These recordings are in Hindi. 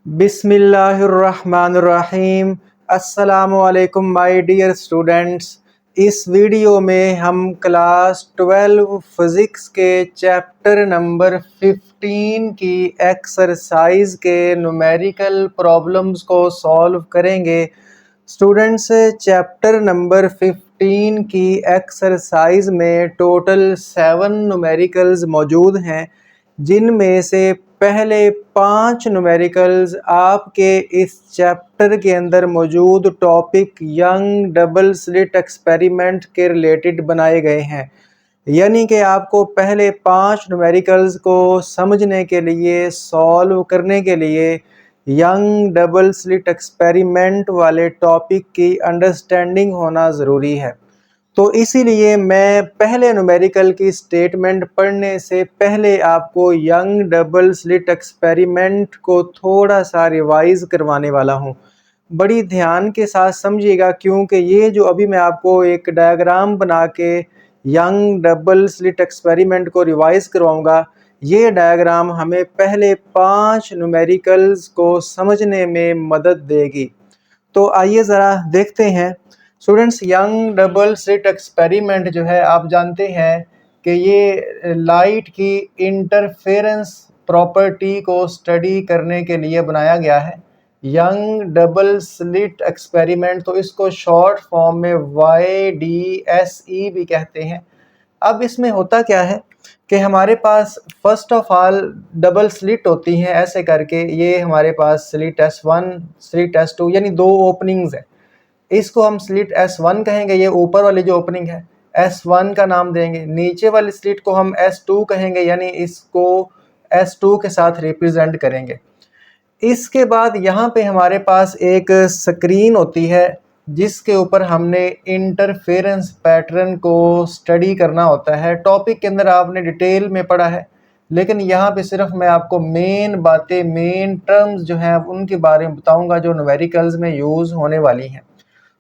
बिस्मिल्लाहिर्रहमानिर्रहीम। अस्सलामुअलैकुम माय डियर स्टूडेंट्स। इस वीडियो में हम क्लास 12 फिज़िक्स के चैप्टर नंबर 15 की एक्सरसाइज के न्यूमेरिकल प्रॉब्लम्स को सॉल्व करेंगे। स्टूडेंट्स, चैप्टर नंबर 15 की एक्सरसाइज में टोटल 7 न्यूमेरिकल्स मौजूद हैं, जिनमें से पहले 5 न्यूमेरिकल्स आपके इस चैप्टर के अंदर मौजूद topic young double slit experiment के रिलेटेड बनाए गए हैं। यानी कि आपको पहले 5 न्यूमेरिकल्स को समझने के लिए, सॉल्व करने के लिए यंग डबल स्लिट एक्सपेरिमेंट वाले टॉपिक की अंडरस्टैंडिंग होना ज़रूरी है। तो इसीलिए मैं पहले न्यूमेरिकल की स्टेटमेंट पढ़ने से पहले आपको यंग डबल स्लिट एक्सपेरिमेंट को थोड़ा सा रिवाइज करवाने वाला हूँ। बड़ी ध्यान के साथ समझिएगा, क्योंकि ये जो अभी मैं आपको एक डायग्राम बना के यंग डबल स्लिट एक्सपेरिमेंट को रिवाइज करवाऊँगा, ये डायग्राम हमें पहले 5 न्यूमेरिकल्स को समझने में मदद देगी। तो आइए ज़रा देखते हैं। Students, young double slit experiment जो है, आप जानते हैं कि ये लाइट की इंटरफेरेंस प्रॉपर्टी को स्टडी करने के लिए बनाया गया है। यंग डबल स्लिट एक्सपेरिमेंट, तो इसको शॉर्ट फॉर्म में YDSE भी कहते हैं। अब इसमें होता क्या है कि हमारे पास first of all double slit होती हैं ऐसे करके। ये हमारे पास स्लिट S1, स्लिट S2 यानी 2 ओपनिंग्स है। इसको हम स्लिट S1 कहेंगे, ये ऊपर वाली जो ओपनिंग है S1 का नाम देंगे। नीचे वाली स्लिट को हम S2 कहेंगे, यानी इसको S2 के साथ रिप्रेजेंट करेंगे। इसके बाद यहाँ पे हमारे पास एक स्क्रीन होती है, जिसके ऊपर हमने इंटरफेरेंस पैटर्न को स्टडी करना होता है। टॉपिक के अंदर आपने डिटेल में पढ़ा है, लेकिन यहाँ पे सिर्फ मैं आपको मेन बातें, मेन टर्म्स जो हैं उनके बारे में बताऊंगा, जो न्यूमेरिकल्स में यूज़ होने वाली हैं।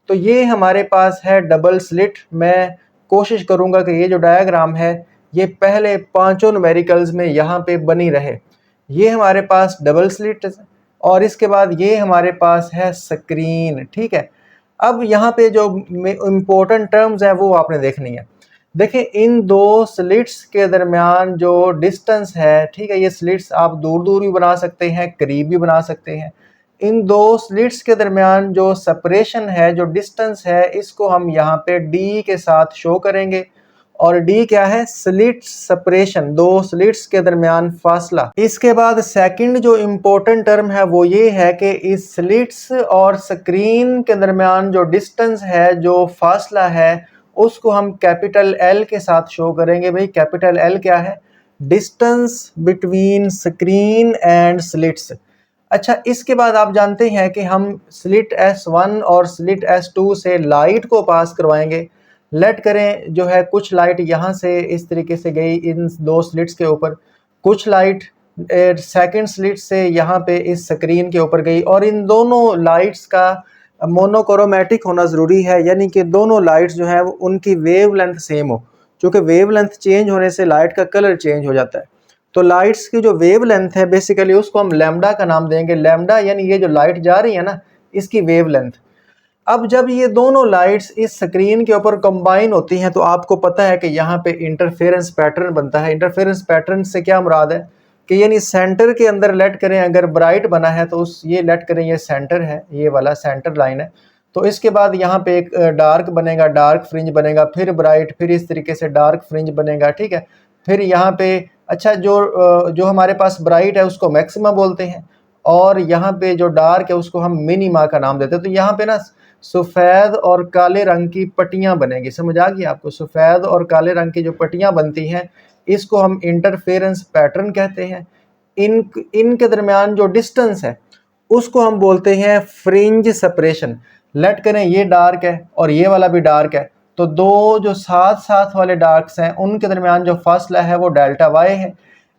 तो ये हमारे पास है डबल स्लिट। मैं कोशिश करूँगा कि ये जो डायग्राम है ये पहले 5 न्यूमेरिकल्स में यहाँ पे बनी रहे। ये हमारे पास डबल स्लिट और इसके बाद ये हमारे पास है स्क्रीन। ठीक है, अब यहाँ पे जो इम्पोर्टेंट टर्म्स हैं वो आपने देखनी है। देखिए, इन 2 स्लिट्स के दरमियान जो डिस्टेंस है, ठीक है, ये स्लिट्स आप दूर दूर भी बना सकते हैं, करीब भी बना सकते हैं। इन 2 स्लिट्स के दरमियान जो सेपरेशन है, जो डिस्टेंस है, इसको हम यहाँ पे D के साथ शो करेंगे। और D क्या है? स्लिट सेपरेशन, 2 स्लिट्स के दरमियान फासला। इसके बाद सेकंड जो इम्पोर्टेंट टर्म है वो ये है कि इस स्लिट्स और स्क्रीन के दरमियान जो डिस्टेंस है, जो फासला है, उसको हम कैपिटल L के साथ शो करेंगे। भाई, कैपिटल L क्या है? Distance between screen and slits. अच्छा, इसके बाद आप जानते हैं कि हम स्लिट S1 और स्लिट S2 से लाइट को पास करवाएंगे। लेट करें जो है, कुछ लाइट यहाँ से इस तरीके से गई इन 2 स्लिट्स के ऊपर, कुछ लाइट सेकंड स्लिट से यहाँ पे इस स्क्रीन के ऊपर गई, और इन दोनों लाइट्स का मोनोक्रोमैटिक होना ज़रूरी है, यानी कि दोनों लाइट्स जो है उनकी वेवलेंथ सेम हो, क्योंकि वेवलेंथ चेंज होने से लाइट का कलर चेंज हो जाता है। तो लाइट्स की जो वेवलेंथ है, बेसिकली उसको हम लैम्डा का नाम देंगे। लैम्डा यानी ये जो लाइट जा रही है ना, इसकी वेवलेंथ। अब जब ये दोनों लाइट्स इस स्क्रीन के ऊपर कंबाइन होती हैं, तो आपको पता है कि यहाँ पे इंटरफेरेंस पैटर्न बनता है। इंटरफेरेंस पैटर्न से क्या मुराद है कि यानी सेंटर के अंदर लेट करें अगर ब्राइट बना है, तो उस ये लेट करें ये सेंटर है, ये वाला सेंटर लाइन है। तो इसके बाद यहाँ पे एक डार्क बनेगा, डार्क फ्रिंज बनेगा, फिर ब्राइट, फिर इस तरीके से डार्क फ्रिंज बनेगा। ठीक है, फिर यहाँ पे अच्छा जो हमारे पास ब्राइट है उसको मैक्सिमा बोलते हैं, और यहाँ पे जो डार्क है उसको हम मिनिमा का नाम देते हैं। तो यहाँ पे ना सफ़ेद और काले रंग की पट्टियाँ बनेगी। समझ आ गई आपको? सफ़ेद और काले रंग की जो पट्टियाँ बनती हैं, इसको हम इंटरफेरेंस पैटर्न कहते हैं। इनके दरमियान जो डिस्टेंस है उसको हम बोलते हैं फ्रिंज सेपरेशन। लेट करें ये डार्क है और ये वाला भी डार्क है, तो 2 जो साथ साथ वाले डार्क्स हैं उनके दरमियान जो फासला है वो डेल्टा वाई है।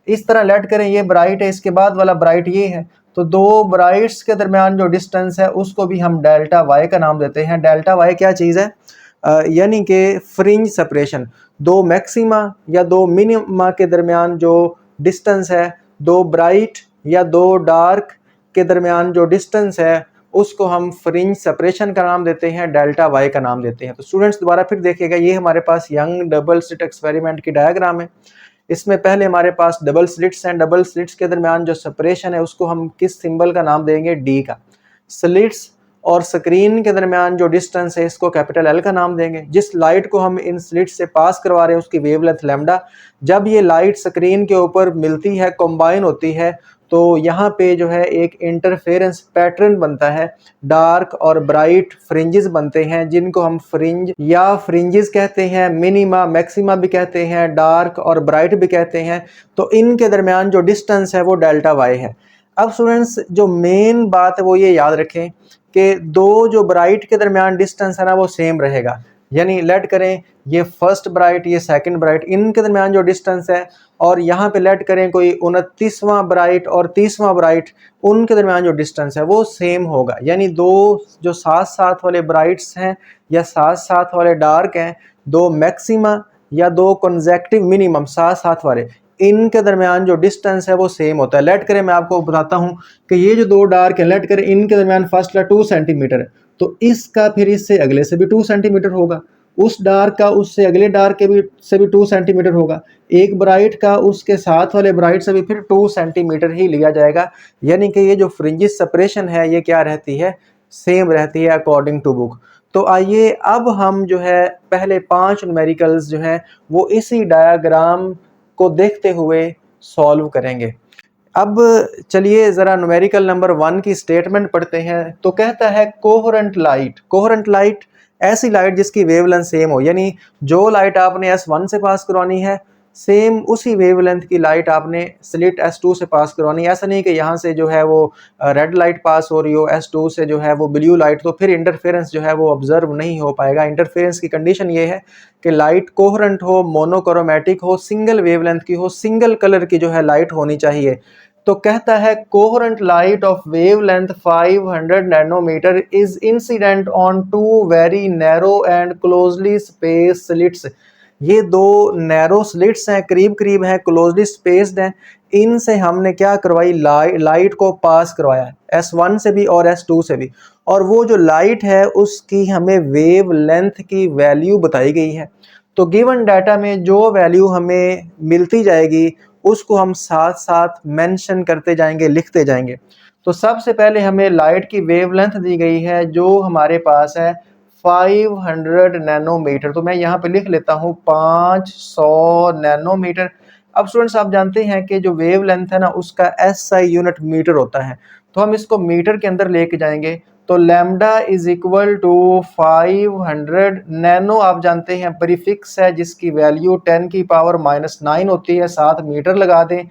इस तरह लेट करें ये ब्राइट है, इसके बाद वाला ब्राइट ये है, तो 2 ब्राइट्स के दरमियान जो डिस्टेंस है उसको भी हम डेल्टा वाई का नाम देते हैं। डेल्टा वाई क्या चीज़ है? यानी कि फ्रिंज सेपरेशन। 2 मैक्सिमा या 2 मिनिमा के दरमियान जो डिस्टेंस है, 2 ब्राइट या 2 डार्क के दरमियान जो डिस्टेंस है उसको हम फ्रिंज सेपरेशन का नाम देते हैं, डेल्टा वाई का नाम देते हैं। तो स्टूडेंट्स दोबारा फिर देखिएगा, ये हमारे पास यंग डबल स्लिट एक्सपेरिमेंट की डायग्राम है। इसमें पहले हमारे पास डबल स्लिट्स हैं, डबल स्लिट्स के दरमियान जो सेपरेशन है उसको हम किस सिंबल का नाम देंगे, डी का। स्लिट्स और स्क्रीन के दरमियान जो डिस्टेंस है इसको कैपिटल एल का नाम देंगे। जिस लाइट को हम इन स्लिट्स से पास करवा रहे हैं उसकी वेवलेंथ लैम्डा। जब ये लाइट स्क्रीन के ऊपर मिलती है, कंबाइन होती है, तो यहाँ पे जो है एक इंटरफेरेंस पैटर्न बनता है, डार्क और ब्राइट फ्रिंजेस बनते हैं जिनको हम फ्रिंज या फ्रिंजेस कहते हैं, मिनिमा मैक्सिमा भी कहते हैं, डार्क और ब्राइट भी कहते हैं। तो इनके दरमियान जो डिस्टेंस है वो डेल्टा वाई है। अब स्टूडेंट्स जो मेन बात है वो ये याद रखें कि दो जो ब्राइट के दरमियान डिस्टेंस है ना वो सेम रहेगा। यानी लेट करें ये फर्स्ट ब्राइट, ये सेकंड ब्राइट, इनके दरमियान जो डिस्टेंस है, और यहाँ पे लेट करें कोई 29वां ब्राइट और 30वां ब्राइट, उनके दरमियान जो डिस्टेंस है वो सेम होगा। यानी दो जो साथ साथ वाले ब्राइट्स हैं या साथ साथ वाले डार्क हैं, दो मैक्सिमा या दो कंसेक्टिव मिनिमम साथ साथ वाले, इनके दरमियान जो डिस्टेंस है वो सेम होता है। लेट करें मैं आपको बताता हूँ कि ये जो दो डार्क हैं, लेट करें इनके दरमियान फर्स्ट का 2 सेंटीमीटर है, तो इसका फिर इससे अगले से भी 2 सेंटीमीटर होगा, उस डार्क का उससे अगले डार्क के भी से भी 2 सेंटीमीटर होगा, एक ब्राइट का उसके साथ वाले ब्राइट से भी फिर 2 सेंटीमीटर ही लिया जाएगा। यानी कि ये जो फ्रिंजेस सेपरेशन है ये क्या रहती है, सेम रहती है अकॉर्डिंग टू बुक। तो आइए अब हम जो है पहले 5 न्यूमेरिकल्स जो हैं वो इसी डायग्राम को देखते हुए सॉल्व करेंगे। अब चलिए ज़रा न्यूमेरिकल नंबर 1 की स्टेटमेंट पढ़ते हैं। तो कहता है कोहेरेंट लाइट, कोहेरेंट लाइट ऐसी लाइट जिसकी वेवलेंथ सेम हो, यानी जो लाइट आपने S1 से पास करवानी है सेम उसी वेवलेंथ की लाइट आपने स्लिट S2 से पास करवानी है। ऐसा नहीं कि यहाँ से जो है वो रेड लाइट पास हो रही हो, S2 से जो है वो ब्लू लाइट, तो फिर इंटरफेरेंस जो है वो ऑब्जर्व नहीं हो पाएगा। इंटरफेरेंस की कंडीशन ये है कि लाइट कोहेरेंट हो, मोनोक्रोमेटिक हो, सिंगल वेवलेंथ की हो, सिंगल कलर की जो है लाइट होनी चाहिए। तो कहता है coherent light of wavelength 500 nanometre is incident on 2 very narrow and closely space slits. ये दो नैरो स्लिट्स हैं, करीब करीब हैं, क्लोजली स्पेस्ड हैं। इनसे हमने क्या करवाई, लाइट को पास करवाया है, S1 से भी और S2 से भी। और वो जो लाइट है उसकी हमें वेव लेंथ की वैल्यू बताई गई है। तो गिवन डाटा में जो वैल्यू हमें मिलती जाएगी उसको हम साथ साथ मेंशन करते जाएंगे, लिखते जाएंगे। तो सबसे पहले हमें लाइट की वेवलेंथ दी गई है जो हमारे पास है 500 नैनोमीटर। तो मैं यहाँ पे लिख लेता हूँ 500 नैनोमीटर। अब स्टूडेंट्स आप जानते हैं कि जो वेवलेंथ है ना उसका SI यूनिट मीटर होता है, तो हम इसको मीटर के अंदर लेके जाएंगे। तो lambda is equal to 500 nano, आप जानते हैं प्रीफिक्स है जिसकी वैल्यू 10 की पावर -9 होती है, साथ मीटर लगा दें।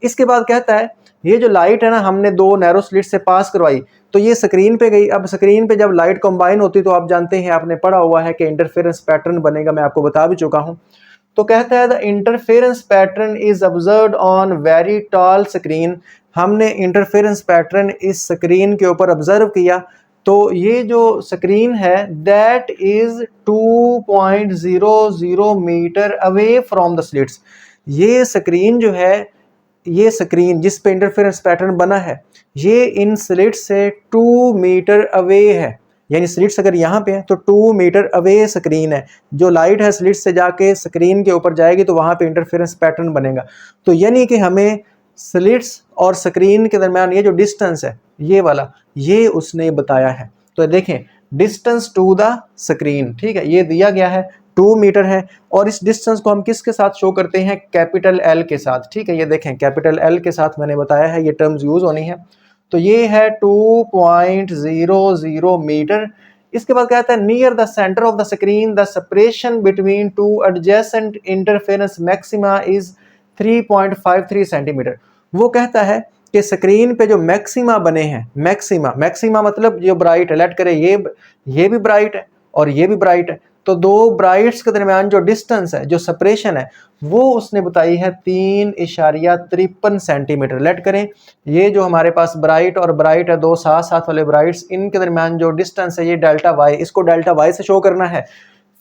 इसके बाद कहता है ये जो लाइट है ना हमने दो नैरो स्लिट से पास करवाई, तो ये स्क्रीन पे गई। अब स्क्रीन पे जब लाइट कंबाइन होती तो आप जानते हैं, आपने पढ़ा हुआ है कि इंटरफेरेंस पैटर्न बनेगा, मैं आपको बता भी चुका हूँ। तो कहता है the interference pattern is observed on very tall screen. हमने इंटरफेरेंस पैटर्न इस स्क्रीन के ऊपर ऑब्जर्व किया। तो ये जो स्क्रीन है that is 2.00 metre away from the slits. ये स्क्रीन जो है, ये स्क्रीन जिस पे इंटरफेरेंस पैटर्न बना है ये इन स्लिट्स से 2 मीटर अवे है। यानी स्लिट्स अगर यहाँ पे है तो 2 मीटर अवे स्क्रीन है। जो लाइट है स्लिट से जाके स्क्रीन के ऊपर जाएगी तो वहाँ पे इंटरफेरेंस पैटर्न बनेगा। तो यानी कि हमें स्लिट्स और स्क्रीन के दरमियान ये जो डिस्टेंस है ये वाला, ये उसने बताया है। तो देखें डिस्टेंस टू द स्क्रीन, ठीक है, ये दिया गया है 2 मीटर है। और इस डिस्टेंस को हम किसके साथ शो करते हैं, कैपिटल L के साथ, ठीक है। ये देखें कैपिटल L के साथ मैंने बताया है, ये टर्म्स यूज होनी है। तो ये है 2.00 मीटर। इसके बाद कहता है near the centre of the screen the separation between two adjacent interference maxima is 3.53 centimetre. वो कहता है कि स्क्रीन पे जो मैक्सिमा बने हैं, मैक्सिमा मतलब जो ब्राइट है, लेट करें ये भी ब्राइट है और ये भी ब्राइट है, तो दो ब्राइट्स के दरमियान जो डिस्टेंस है, जो सेपरेशन है, वो उसने बताई है 3.53 सेंटीमीटर। लेट करें ये जो हमारे पास ब्राइट और ब्राइट है, दो साथ साथ वाले ब्राइट्स, इनके दरमियान जो डिस्टेंस है ये डेल्टा वाई, इसको डेल्टा वाई से शो करना है।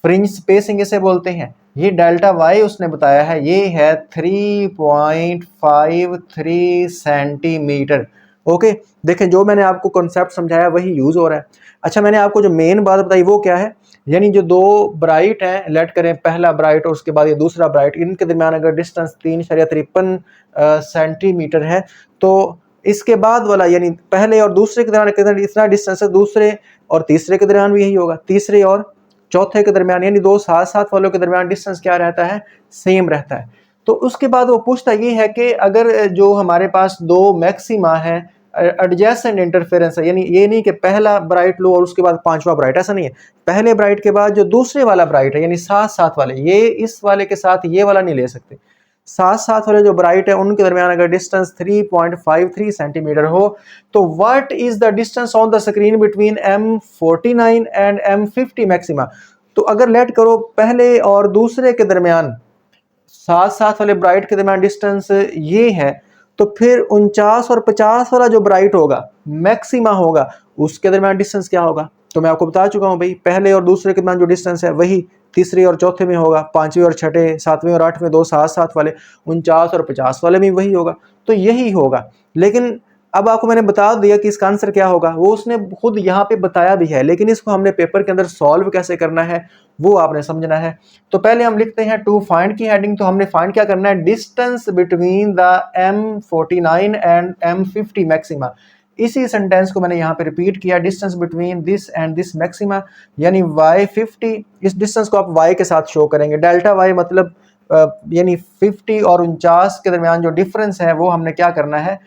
फ्रिंज स्पेसिंग इसे बोलते हैं। ये डेल्टा वाई उसने बताया है, ये है 3.53 सेंटीमीटर। ओके, देखें जो मैंने आपको कॉन्सेप्ट समझाया वही यूज़ हो रहा है। अच्छा, मैंने आपको जो मेन बात बताई वो क्या है, यानी जो दो ब्राइट हैं, लेट करें पहला ब्राइट और उसके बाद ये दूसरा ब्राइट, इनके दरमियान अगर डिस्टेंस 3.53 सेंटीमीटर है, तो इसके बाद वाला यानी पहले और दूसरे के दरमियान इतना डिस्टेंस है, दूसरे और तीसरे के दरमियान भी यही होगा, तीसरे और चौथे के दरमियान, यानी दो साथ साथ वालों के दरमियान डिस्टेंस क्या रहता है, सेम रहता है। तो उसके बाद वो पूछता ये है कि अगर जो हमारे पास दो मैक्सिमा है, एडजेसेंट इंटरफेरेंस है, यानी ये नहीं कि पहला ब्राइट लो और उसके बाद पांचवा ब्राइट, ऐसा नहीं है। पहले ब्राइट के बाद जो दूसरे वाला ब्राइट है, यानी साथ साथ वाले, ये इस वाले के साथ ये वाला नहीं ले सकते, साथ साथ वाले जो ब्राइट है उनके दरमियान अगर डिस्टेंस 3.53 सेंटीमीटर हो, तो what is the distance on the screen between M49 and M50 maxima. तो अगर लेट करो पहले और दूसरे के दरमियान, साथ साथ वाले ब्राइट के दरमियान डिस्टेंस ये है, तो फिर 49 और 50 वाला जो ब्राइट होगा, मैक्सिमा होगा, उसके दरमियान डिस्टेंस क्या होगा। तो मैं आपको बता चुका हूं भाई, पहले और दूसरे के दरमियान जो डिस्टेंस है वही तीसरे और चौथे में होगा, पांचवें और छठे, सातवें और आठवें, दो साथ साथ वाले, 49 और 50 वाले में वही होगा। तो यही होगा। लेकिन अब आपको मैंने बता दिया कि इसका आंसर क्या होगा, वो उसने खुद यहाँ पे बताया भी है, लेकिन इसको हमने पेपर के अंदर सॉल्व कैसे करना है वो आपने समझना है। तो पहले हम लिखते हैं टू फाइंड की हेडिंग, तो हमने फाइंड क्या करना है, distance between the M49 and M50 maxima. इसी सेंटेंस को मैंने यहाँ पे रिपीट किया, distance between this and this maxima, यानी Y50, इस डिस्टेंस को आप Y के साथ शो करेंगे, डेल्टा Y मतलब यानी 50 और 49 के दरमियान जो डिफरेंस है वो हमने क्या करना है,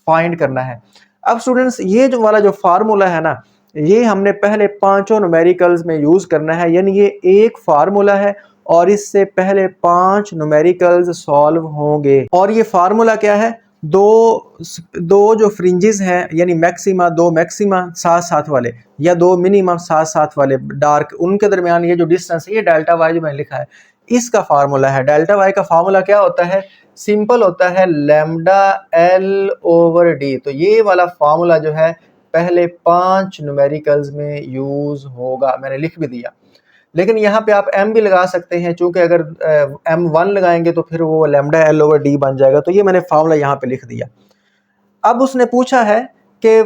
फाइंड करना है। अब स्टूडेंट्स ये जो वाला जो फार्मूला है ना, ये हमने पहले पांचों न्यूमेरिकल्स में यूज करना है, यानी ये एक फार्मूला है और इससे पहले 5 न्यूमेरिकल्स सॉल्व होंगे। और ये फार्मूला क्या है, दो जो फ्रिंजेस हैं, यानी मैक्सिमा, दो मैक्सिमा साथ साथ वाले या दो मिनिमम साथ साथ वाले डार्क, उनके दरमियान ये जो डिस्टेंस है, ये डेल्टा वाई जो मैंने लिखा है इसका फार्मूला है। डेल्टा वाई का फार्मूला क्या होता है, सिंपल होता है लैम्डा एल ओवर डी। तो ये वाला फार्मूला जो है पहले 5 न्यूमेरिकल्स में यूज होगा, मैंने लिख भी दिया। लेकिन यहाँ पे आप m भी लगा सकते हैं, चूंकि अगर M1 लगाएंगे तो फिर वो लैम्डा एल ओवर डी बन जाएगा। तो ये मैंने फार्मूला यहाँ पे लिख दिया। अब उसने पूछा है कि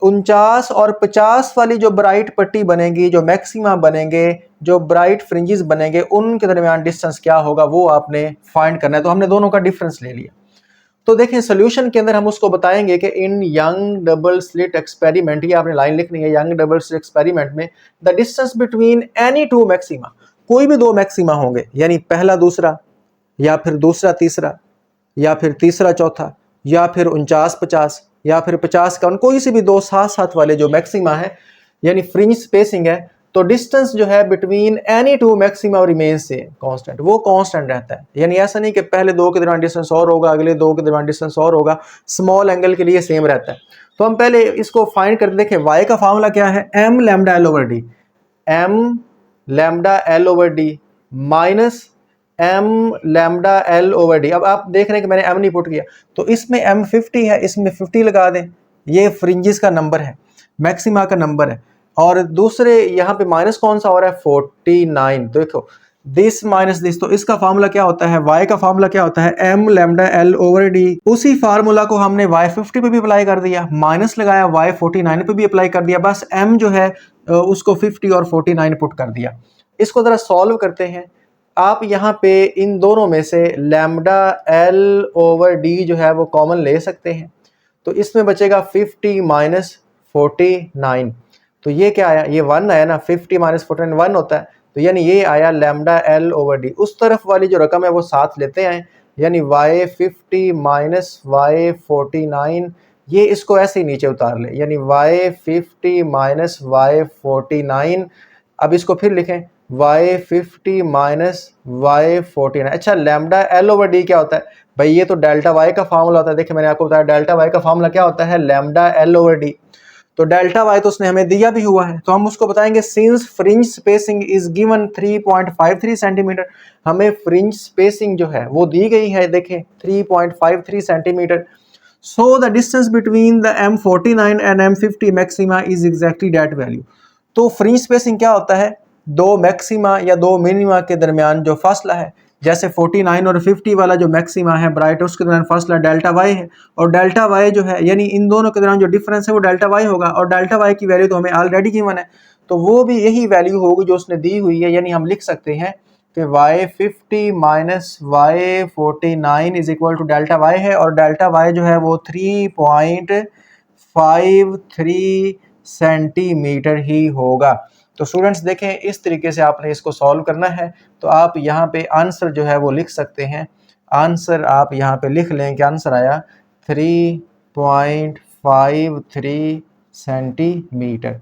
49 और 50 वाली जो ब्राइट पट्टी बनेगी, जो मैक्सिमा बनेंगे, जो ब्राइट फ्रिंजेस बनेंगे, उनके दरमियान डिस्टेंस क्या होगा वो आपने फाइंड करना है। तो हमने दोनों का डिफरेंस ले लिया। तो देखें सोल्यूशन के अंदर हम उसको बताएंगे कि इन यंग डबल स्लिट एक्सपेरिमेंट, ये आपने लाइन लिखनी है, यंग डबल स्लिट एक्सपेरिमेंट में the distance between any two maxima, कोई भी दो मैक्सिमा होंगे, यानी पहला दूसरा या फिर दूसरा तीसरा या फिर तीसरा चौथा या फिर 49-50 या फिर 50 का, कोई से भी दो साथ साथ वाले जो मैक्सिमा है, यानी फ्रिंज स्पेसिंग है, तो डिस्टेंस जो है between any two maxima remain से कांस्टेंट, वो कांस्टेंट रहता है। यानी ऐसा नहीं कि पहले दो के दरमियान डिस्टेंस और होगा, अगले दो के दरमियान डिस्टेंस और होगा, स्मॉल एंगल के लिए सेम रहता है। तो हम पहले इसको फाइंड करते देखें, y का फार्मूला क्या है, m lambda L over D, m lambda L over D minus m lambda L over D. अब आप देख रहे हैं कि मैंने m नहीं पुट किया, तो इसमें M50 है, इसमें 50 लगा दें, ये फ्रिंजेस का नंबर है, मैक्सिमा का नंबर है। और दूसरे यहाँ पे माइनस कौन सा हो रहा है, 49। देखो दिस माइनस दिस, तो इसका फार्मूला क्या होता है, y का फार्मूला क्या होता है, m lambda L over D. उसी फार्मूला को हमने y50 पे भी अप्लाई कर दिया, माइनस लगाया, y49 पे भी अप्लाई कर दिया, बस m जो है उसको 50 और 49 पुट कर दिया। इसको जरा सॉल्व करते हैं। आप यहाँ पे इन दोनों में से लैम्डा एल ओवर डी जो है वो कॉमन ले सकते हैं, तो इसमें बचेगा 50 माइनस 49। तो ये क्या आया, ये 1 आया ना, 50 माइनस 49 1 होता है, तो यानी ये आया लैम्डा एल ओवर डी। उस तरफ वाली जो रकम है वो साथ लेते आए, यानी y50 माइनस y49, ये इसको ऐसे ही नीचे उतार ले, यानी y50 माइनस y49। अब इसको फिर लिखें, y50 माइनस y49। अच्छा, लैम्डा एल ओवर डी क्या होता है भाई, ये तो डेल्टा वाई का फार्मूला होता है। देखिए मैंने आपको बताया डेल्टा वाई का फार्मूला क्या होता है, लैम्डा एल ओवर डी। तो डेल्टा वाई तो उसने हमें दिया भी हुआ है, तो हम उसको बताएंगे since fringe spacing is given 3.53 centimetre, हमें फ्रिंज स्पेसिंग जो है वो दी गई है, देखें 3.53 centimetre. So the distance between the M49 and M50 maxima is exactly that value. तो फ्रिंज स्पेसिंग क्या होता है, दो मैक्सिमा या दो मिनिमा के दरमियान जो फासला है, जैसे 49 और 50 वाला जो मैक्सिमा है ब्राइट उसके दौरान फासला डेल्टा वाई है, और डेल्टा वाई जो है यानी इन दोनों के दौरान जो डिफरेंस है वो डेल्टा वाई होगा, और डेल्टा वाई की वैल्यू तो हमें ऑलरेडी गिवन है, तो वो भी यही वैल्यू होगी जो उसने दी हुई है। यानी हम लिख सकते हैं कि y50 minus y49 is equal to delta Y है, और डेल्टा वाई जो है वो 3.53 सेंटीमीटर ही होगा। तो स्टूडेंट्स देखें इस तरीके से आपने इसको सॉल्व करना है। तो आप यहाँ पे आंसर जो है वो लिख सकते हैं, आंसर आप यहाँ पे लिख लें कि आंसर आया 3.53 सेंटीमीटर।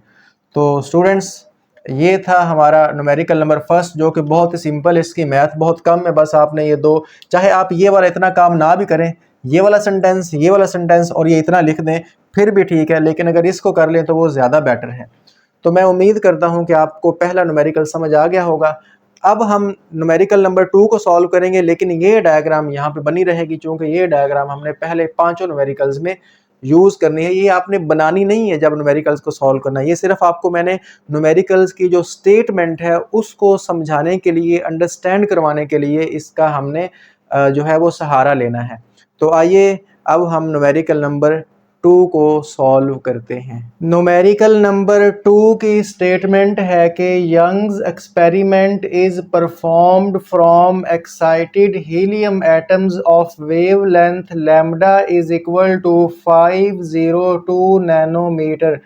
तो स्टूडेंट्स ये था हमारा न्यूमेरिकल नंबर फर्स्ट, जो कि बहुत ही सिंपल है, इसकी मैथ बहुत कम है, बस आपने ये दो, चाहे आप ये वाला इतना काम ना भी करें, ये वाला सेंटेंस और ये इतना लिख दें फिर भी ठीक है, लेकिन अगर इसको कर लें तो वो ज़्यादा बेटर है। तो मैं उम्मीद करता हूँ कि आपको पहला न्यूमेरिकल समझ आ गया होगा। अब हम न्यूमेरिकल नंबर 2 को सॉल्व करेंगे, लेकिन ये डायग्राम यहाँ पे बनी रहेगी, क्योंकि ये डायग्राम हमने पहले पांचों न्यूमेरिकल्स में यूज़ करनी है। ये आपने बनानी नहीं है जब न्यूमेरिकल्स को सॉल्व करना है, ये सिर्फ आपको मैंने न्यूमेरिकल्स की जो स्टेटमेंट है उसको समझाने के लिए, अंडरस्टैंड करवाने के लिए इसका हमने जो है वो सहारा लेना है। तो आइए अब हम न्यूमेरिकल नंबर 2 को सॉल्व करते हैं। न्यूमेरिकल नंबर 2 की स्टेटमेंट है कि Young's experiment is performed from excited helium atoms of wavelength lambda is equal to 502 nanometre.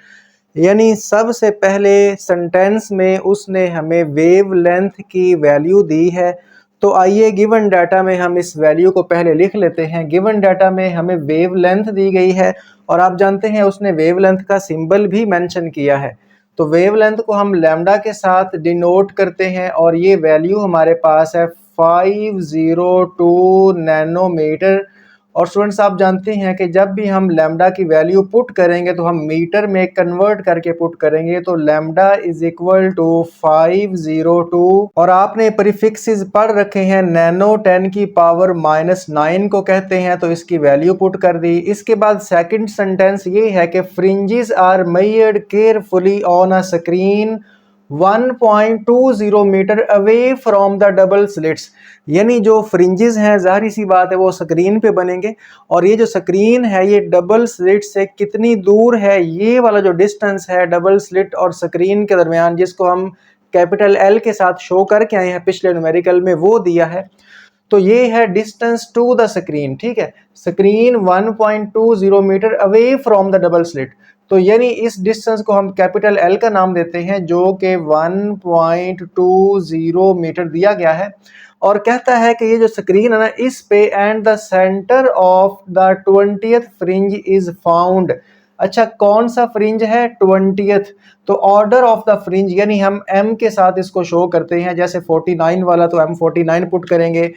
यानी सबसे पहले सेंटेंस में उसने हमें वेवलेंथ की वैल्यू दी है। तो आइए गिवन डाटा में हम इस वैल्यू को पहले लिख लेते हैं। गिवन डाटा में हमें वेवलेंथ दी गई है, और आप जानते हैं उसने वेवलेंथ का सिंबल भी मेंशन किया है। तो वेवलेंथ को हम लैम्डा के साथ डिनोट करते हैं, और ये वैल्यू हमारे पास है 502 नैनोमीटर। और स्टूडेंट्स आप जानते हैं कि जब भी हम लैम्डा की वैल्यू पुट करेंगे तो हम मीटर में कन्वर्ट करके पुट करेंगे, तो लैम्डा इज इक्वल टू 502, और आपने प्रीफिक्सेस पढ़ रखे हैं, नैनो 10 की पावर -9 को कहते हैं, तो इसकी वैल्यू पुट कर दी। इसके बाद सेकंड सेंटेंस ये है कि fringes are measured carefully on a screen 1.20 metre away from the double slits. यानी जो फ्रिंजेस हैं जाहिर सी बात है वो स्क्रीन पे बनेंगे, और ये जो स्क्रीन है ये डबल स्लिट से कितनी दूर है, ये वाला जो डिस्टेंस है डबल स्लिट और स्क्रीन के दरमियान, जिसको हम कैपिटल एल के साथ शो करके आए हैं पिछले न्यूमेरिकल में, वो दिया है। तो ये है डिस्टेंस टू द स्क्रीन, ठीक है, screen 1.20 metre away from the double slit. तो यानी इस डिस्टेंस को हम कैपिटल एल का नाम देते हैं, जो कि 1.20 मीटर दिया गया है, और कहता है कि ये जो स्क्रीन है ना इस पे and the centre of the 20th fringe is found. अच्छा, कौन सा फ्रिंज है? 20th। तो ऑर्डर ऑफ द फ्रिंज यानी हम m के साथ इसको शो करते हैं, जैसे 49 वाला तो m49 पुट करेंगे,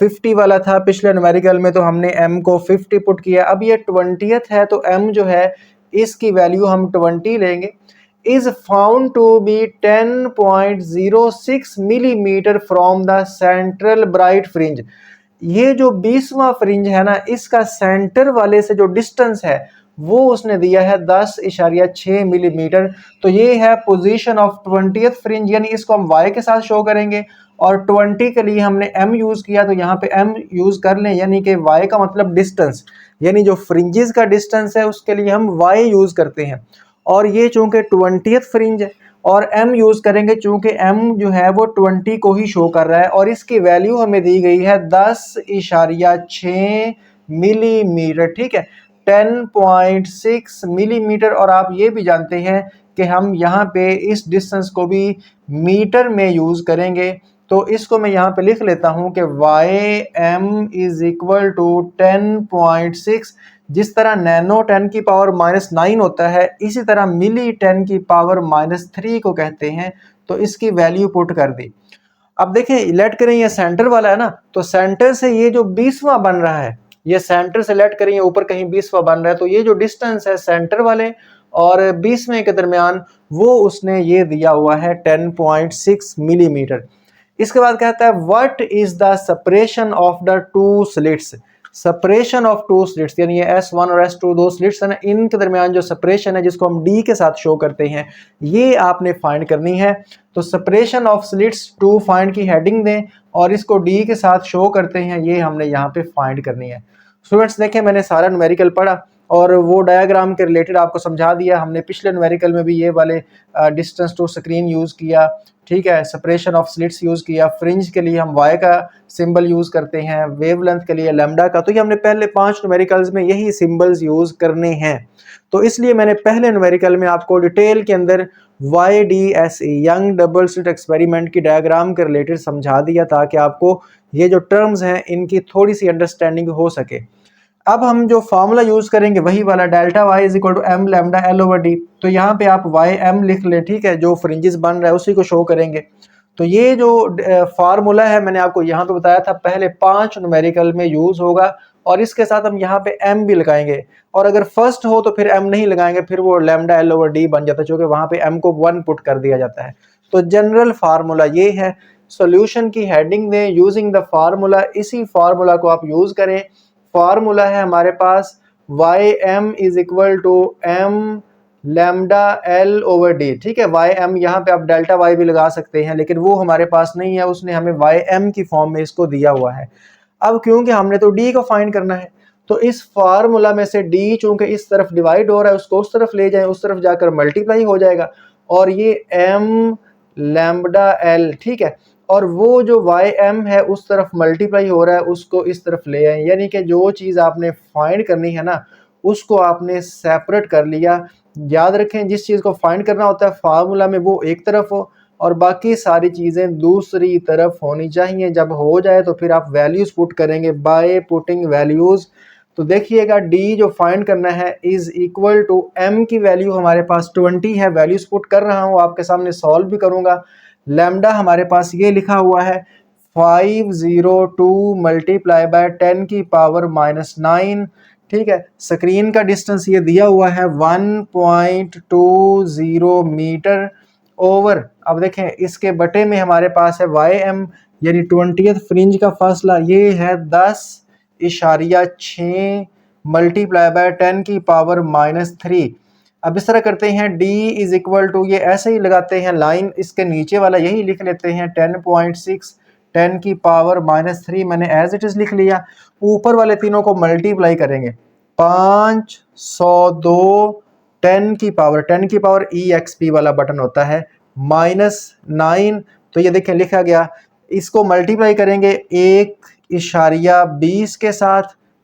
50 वाला था पिछले न्यूमेरिकल में तो हमने m को 50 पुट किया। अब ये 20th है तो m जो है इसकी वैल्यू हम 20 लेंगे। Is found to be 10.06 millimetre from the central bright fringe. ये जो 20वां फ्रिंज है ना, इसका सेंटर वाले से जो डिस्टेंस है वो उसने दिया है 10.6 मिलीमीटर। तो ये है पोजीशन ऑफ 20th फ्रिंज, यानी इसको हम y के साथ शो करेंगे, और 20 के लिए हमने m यूज किया तो यहाँ पे m यूज कर लें, यानी कि y का मतलब डिस्टेंस, यानी जो फ्रिंजेस का डिस्टेंस है उसके लिए हम y यूज करते हैं। और ये चूंकि 20th फ्रिंज है और m यूज करेंगे चूंकि m जो है वो 20 को ही शो कर रहा है, और इसकी वैल्यू हमें दी गई है 10.6 मिलीमीटर, ठीक है, 10.6 मिलीमीटर। और आप ये भी जानते हैं कि हम यहाँ पे इस डिस्टेंस को भी मीटर में यूज करेंगे, तो इसको मैं यहाँ पे लिख लेता हूँ कि ym इज इक्वल टू 10.6। जिस तरह नैनो 10 की पावर -9 होता है, इसी तरह मिली 10 की पावर -3 को कहते हैं, तो इसकी वैल्यू पुट कर दी। अब देखें, लेट करें ये सेंटर वाला है ना, तो सेंटर से ये जो 20वां बन रहा है, ये सेंटर से लेट करें, ऊपर कहीं 20वां बन रहा है, तो ये जो डिस्टेंस है सेंटर वाले और 20वें के दरमियान वो उसने ये दिया हुआ है 10.6 मिलीमीटर। इसके बाद कहता है what is the separation of the two slits. Separation of two slits, यानी ये S1 और S2 दो स्लिट्स है ना, इनके दरमियान जो सेपरेशन है जिसको हम D के साथ शो करते हैं, ये आपने फाइंड करनी है। तो separation of slits to find की हेडिंग दें और इसको D के साथ शो करते हैं, ये हमने यहाँ पे फाइंड करनी है। स्टूडेंट्स देखें, मैंने सारा न्यूमेरिकल पढ़ा और वो डायग्राम के रिलेटेड आपको समझा दिया। हमने पिछले न्यूमेरिकल में भी ये वाले डिस्टेंस टू स्क्रीन यूज़ किया, ठीक है, सेपरेशन ऑफ स्लिट्स यूज़ किया, फ्रिंज के लिए हम y का सिंबल यूज़ करते हैं, वेवलेंथ के लिए लैम्डा का। तो ये हमने पहले 5 न्यूमेरिकल्स में यही सिंबल्स यूज़ करने हैं। तो इसलिए मैंने पहले न्यूमेरिकल में आपको डिटेल के अंदर YDSE young double slit experiment की डायग्राम के रिलेटेड समझा दिया ताकि आपको ये जो टर्म्स हैं इनकी थोड़ी सी अंडरस्टैंडिंग हो सके। अब हम जो फार्मूला यूज करेंगे वही वाला, delta Y is equal to M lambda L over D. तो यहाँ पे आप वाई एम लिख ले, ठीक है, जो फ्रिंजेस बन रहा है उसी को शो करेंगे। तो ये जो फार्मूला है मैंने आपको यहाँ पे बताया था, पहले 5 न्यूमेरिकल में यूज होगा और इसके साथ हम यहाँ पे एम भी लगाएंगे। और अगर फर्स्ट हो तो फिर एम नहीं लगाएंगे, फिर वो लैम्डा एल ओवर डी बन जाता है, क्योंकि वहाँ पे एम को 1 पुट कर दिया जाता है। तो जनरल फार्मूला ये है। सोल्यूशन की हेडिंग दें यूजिंग द फार्मूला, इसी फार्मूला को आप यूज करें। फार्मूला है हमारे पास Y M is equal to M lambda L over D, ठीक है। वाई एम यहाँ पे आप डेल्टा वाई भी लगा सकते हैं, लेकिन वो हमारे पास नहीं है, उसने हमें वाई एम की फॉर्म में इसको दिया हुआ है। अब क्योंकि हमने तो डी को फाइंड करना है, तो इस फार्मूला में से डी चूंकि इस तरफ डिवाइड हो रहा है, उसको उस तरफ ले जाएं, उस तरफ जाकर मल्टीप्लाई हो जाएगा और ये एम लैम्डा एल, ठीक है। और वो जो वाई एम है उस तरफ मल्टीप्लाई हो रहा है, उसको इस तरफ ले आए, यानी कि जो चीज़ आपने फाइंड करनी है ना उसको आपने सेपरेट कर लिया। याद रखें, जिस चीज़ को फाइंड करना होता है फार्मूला में वो एक तरफ हो और बाकी सारी चीज़ें दूसरी तरफ होनी चाहिए। जब हो जाए तो फिर आप वैल्यूज़ पुट करेंगे बाय पुटिंग वैल्यूज़। तो देखिएगा डी जो फाइंड करना है इज इक्वल टू एम की वैल्यू हमारे पास 20 है, वैल्यूज़ पुट कर रहा हूँ, आपके सामने सॉल्व भी करूँगा। लैम्डा हमारे पास ये लिखा हुआ है 502 मल्टीप्लाई बाय 10 की पावर -9, ठीक है। स्क्रीन का डिस्टेंस ये दिया हुआ है 1.20 मीटर ओवर। अब देखें इसके बटे में हमारे पास है वाई एम, यानी 20th फ्रिंज का फासला ये है 10.6 मल्टीप्लाई बाय 10 की पावर -3। अब इस तरह करते हैं d इज इक्वल टू, ये ऐसे ही लगाते हैं लाइन, इसके नीचे वाला यही लिख लेते हैं 10.6 10 की पावर -3 मैंने एज इट इज लिख लिया। ऊपर वाले तीनों को मल्टीप्लाई करेंगे, 502 10 की पावर EXP वाला बटन होता है -9। तो ये देखें लिखा गया, इसको मल्टीप्लाई करेंगे 1.20 के साथ,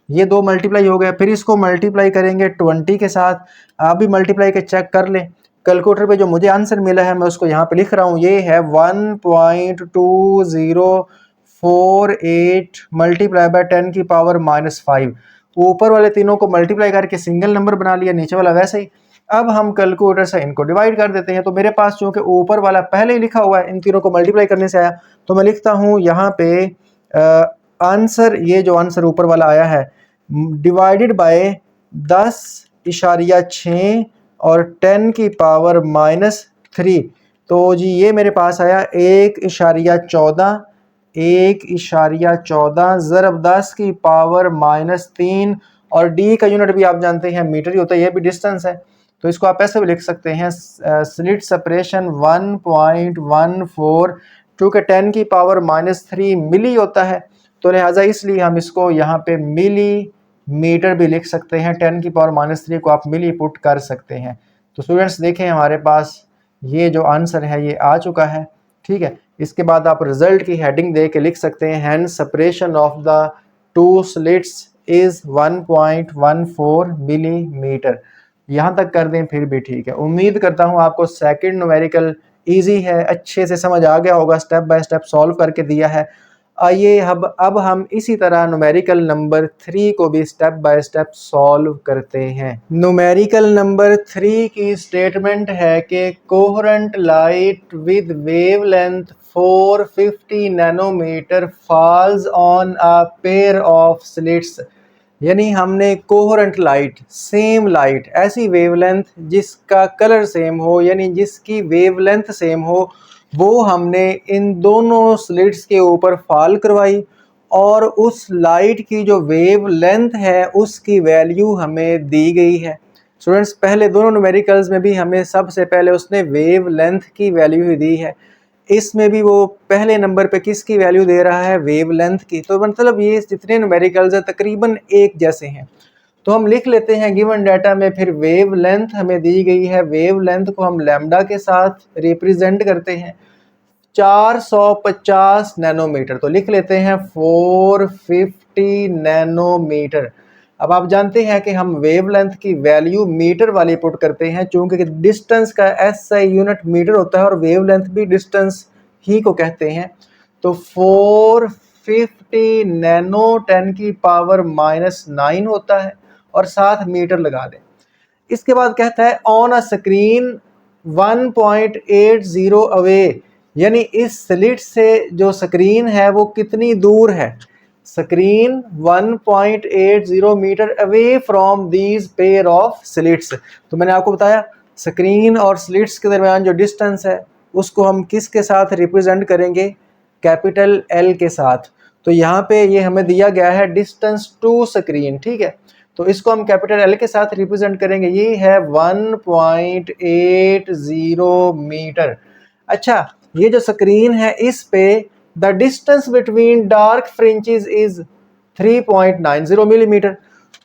ये 2 मल्टीप्लाई हो गया। फिर इसको मल्टीप्लाई करेंगे 20 के साथ, आप भी मल्टीप्लाई के चेक कर लें। कैलकुलेटर पे जो मुझे आंसर मिला है मैं उसको यहाँ पे लिख रहा हूँ, ये है 1.2048 मल्टीप्लाई बाय 10 की पावर -5। ऊपर वाले तीनों को मल्टीप्लाई करके सिंगल नंबर बना लिया, नीचे वाला वैसे ही। अब हम कैलकुलेटर से इनको डिवाइड कर देते हैं। तो मेरे पास चूँकि ऊपर वाला पहले ही लिखा हुआ है, इन तीनों को मल्टीप्लाई करने से आया, तो मैं लिखता हूँ यहाँ पे आंसर, ये जो आंसर ऊपर वाला आया है डिवाइडेड बाय 10.6 और 10 की पावर -3। तो जी ये मेरे पास आया 1.14 ज़रब 10 की पावर -3। और डी का यूनिट भी आप जानते हैं मीटर ही होता है, ये भी डिस्टेंस है। तो इसको आप ऐसे भी लिख सकते हैं, स्लिट सेपरेशन 1.14, चूँकि 10 की पावर -3 मिली होता है तो लिहाजा इसलिए हम इसको यहाँ पे मिली मीटर भी लिख सकते हैं। 10 की पावर -3 को आप मिली पुट कर सकते हैं। तो स्टूडेंट्स देखें हमारे पास ये जो आंसर है ये आ चुका है, ठीक है। इसके बाद आप रिजल्ट की हेडिंग दे के लिख सकते हैं, hand separation of the two slits is 1.14 millimetre. यहाँ तक कर दें फिर भी ठीक है। उम्मीद करता हूँ आपको सेकंड न्यूमेरिकल इजी है, अच्छे से समझ आ गया होगा, स्टेप बाय स्टेप सॉल्व करके दिया है। आइए अब हम इसी तरह न्यूमेरिकल नंबर 3 को भी स्टेप बाय स्टेप सॉल्व करते हैं। न्यूमेरिकल नंबर 3 की स्टेटमेंट है कि coherent light with wavelength 450 nanometre falls on a pair of slits. यानी हमने कोहेरेंट लाइट, सेम लाइट, ऐसी वेवलेंथ जिसका कलर सेम हो, यानी जिसकी वेवलेंथ सेम हो, वो हमने इन दोनों स्लिट्स के ऊपर फॉल करवाई और उस लाइट की जो वेव लेंथ है उसकी वैल्यू हमें दी गई है। स्टूडेंट्स पहले दोनों न्यूमेरिकल्स में भी हमें सबसे पहले उसने वेव लेंथ की वैल्यू ही दी है, इसमें भी वो पहले नंबर पे किसकी वैल्यू दे रहा है, वेव लेंथ की। तो मतलब ये जितने न्यूमेरिकल्स है तकरीबन एक जैसे हैं। तो हम लिख लेते हैं गिवन डाटा में, फिर वेव लेंथ हमें दी गई है, वेव लेंथ को हम लैम्डा के साथ रिप्रेजेंट करते हैं 450 नैनोमीटर। तो लिख लेते हैं 450 नैनोमीटर। अब आप जानते हैं कि हम वेवलेंथ की वैल्यू मीटर वाली पुट करते हैं, चूंकि डिस्टेंस का SI यूनिट मीटर होता है और वेवलेंथ भी डिस्टेंस ही को कहते हैं। तो 450 नैनो 10 की पावर -9 होता है और साथ मीटर लगा दें। इसके बाद कहता है ऑन अ स्क्रीन 1.80 अवे, यानी इस स्लिट से जो स्क्रीन है वो कितनी दूर है। Screen 1.80 metre away from these pair of slits. तो मैंने आपको बताया स्क्रीन और स्लिट्स के दरमियान जो डिस्टेंस है उसको हम किसके साथ रिप्रेजेंट करेंगे, कैपिटल L के साथ। तो यहाँ पे ये हमें दिया गया है डिस्टेंस टू स्क्रीन, ठीक है। तो इसको हम कैपिटल L के साथ रिप्रेजेंट करेंगे, ये है 1.80 मीटर। अच्छा, ये जो स्क्रीन है इस पे the distance between dark fringes is 3.90 millimetre.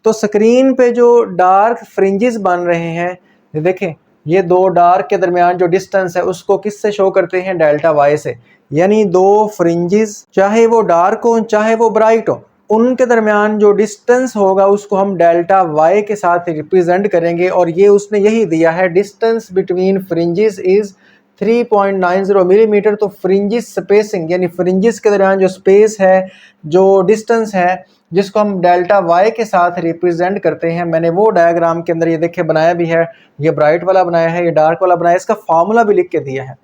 तो स्क्रीन पे जो डार्क फ्रिंजेस बन रहे हैं, देखें ये दो डार्क के दरमियान जो डिस्टेंस है उसको किससे शो करते हैं, डेल्टा वाई से। यानी दो फ्रिंजेस चाहे वो डार्क हो चाहे वो ब्राइट हो, उनके दरमियान जो डिस्टेंस होगा उसको हम डेल्टा वाई के साथ रिप्रेजेंट करेंगे। और ये उसने यही दिया है, distance between fringes is 3.90 millimetre. तो फ्रिंजेस स्पेसिंग यानी फ्रिंजेस के दरमियान जो स्पेस है, जो डिस्टेंस है, जिसको हम डेल्टा वाई के साथ रिप्रेजेंट करते हैं, मैंने वो डायग्राम के अंदर ये देखे बनाया भी है, ये ब्राइट वाला बनाया है, ये डार्क वाला बनाया है, इसका फार्मूला भी लिख के दिया है।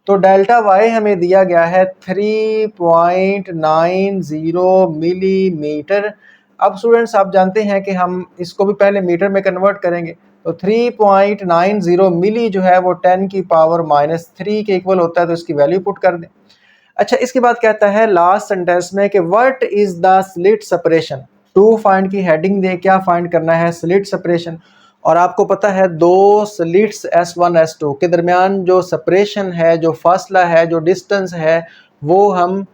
तो डेल्टा वाई हमें दिया गया है 3.90 मिलीमीटर। अब स्टूडेंट्स आप जानते हैं कि हम इसको भी पहले मीटर में कन्वर्ट करेंगे। तो 3.90 मिली जो है वो 10 की पावर -3 के इक्वल होता है, तो इसकी वैल्यू पुट कर दें। अच्छा, इसके बाद कहता है लास्ट सेंटेंस में कि what is the slit separation. To find की हेडिंग दे, क्या फाइंड करना है, स्लिट सेपरेशन। और आपको पता है दो स्लिट्स S1 S2 के दरमियान जो सेपरेशन है, जो फासला है, जो डिस्टेंस है, वो हम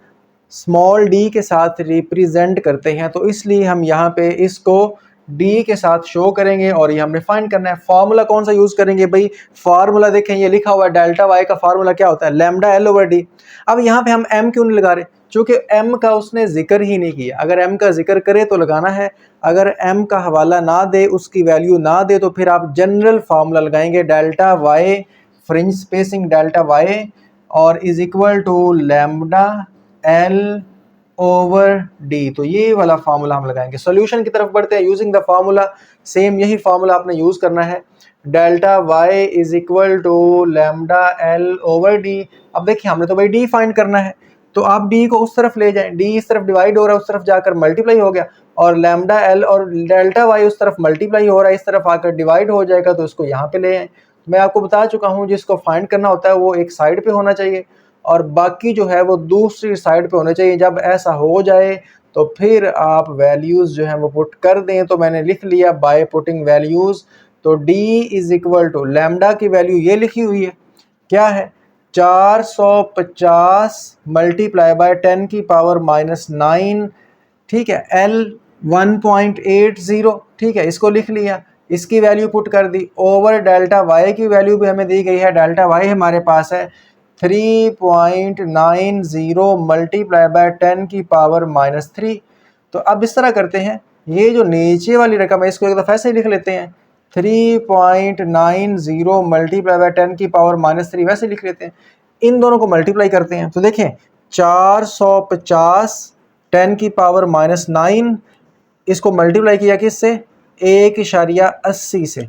स्मॉल d के साथ रिप्रेजेंट करते हैं। तो इसलिए हम यहाँ पे इसको d के साथ शो करेंगे और ये हमने फाइंड करना है। फार्मूला कौन सा यूज करेंगे भाई, फार्मूला देखें ये लिखा हुआ है, डेल्टा वाई का फार्मूला क्या होता है, लैम्डा L ओवर d। अब यहाँ पे हम m क्यों नहीं लगा रहे, चूंकि m का उसने जिक्र ही नहीं किया। अगर m का जिक्र करे तो लगाना है, अगर m का हवाला ना दे, उसकी वैल्यू ना दे, तो फिर आप जनरल फार्मूला लगाएंगे, delta Y fringe spacing delta Y और is equal to lambda L over D। तो ये वाला फार्मूला हम लगाएंगे। सॉल्यूशन की तरफ बढ़ते हैं यूजिंग द फार्मूला। सेम यही फार्मूला आपने यूज करना है, delta Y is equal to lambda L over D। अब देखिए हमने तो भाई D फाइंड करना है, तो आप D को उस तरफ ले जाएं, D इस तरफ डिवाइड हो रहा है, उस तरफ जाकर मल्टीप्लाई हो गया, और लैम्डा L और डेल्टा वाई उस तरफ मल्टीप्लाई हो रहा है, इस तरफ आकर डिवाइड हो जाएगा, तो इसको यहाँ पे ले आए। मैं आपको बता चुका हूँ जिसको फाइंड करना होता है वो एक साइड पे होना चाहिए और बाकी जो है वो दूसरी साइड पे होने चाहिए। जब ऐसा हो जाए तो फिर आप वैल्यूज़ जो हैं वो पुट कर दें। तो मैंने लिख लिया बाय पुटिंग वैल्यूज़। तो D is equal to lambda की वैल्यू ये लिखी हुई है, क्या है, 450 मल्टीप्लाई बाय 10 की पावर -9, ठीक है, L 1.80, ठीक है, इसको लिख लिया, इसकी वैल्यू पुट कर दी, ओवर डेल्टा वाई की वैल्यू भी हमें दी गई है, डेल्टा वाई हमारे पास है 3.90 मल्टीप्लाई बाय 10 की पावर -3। तो अब इस तरह करते हैं, ये जो नीचे वाली रकम है इसको एक दफ़ा ऐसे ही लिख लेते हैं, 3.90 मल्टीप्लाई बाय 10 की पावर -3 वैसे लिख लेते हैं। इन दोनों को मल्टीप्लाई करते हैं तो देखें 450 10 की पावर -9, इसको मल्टीप्लाई किया किससे, 1.80 से,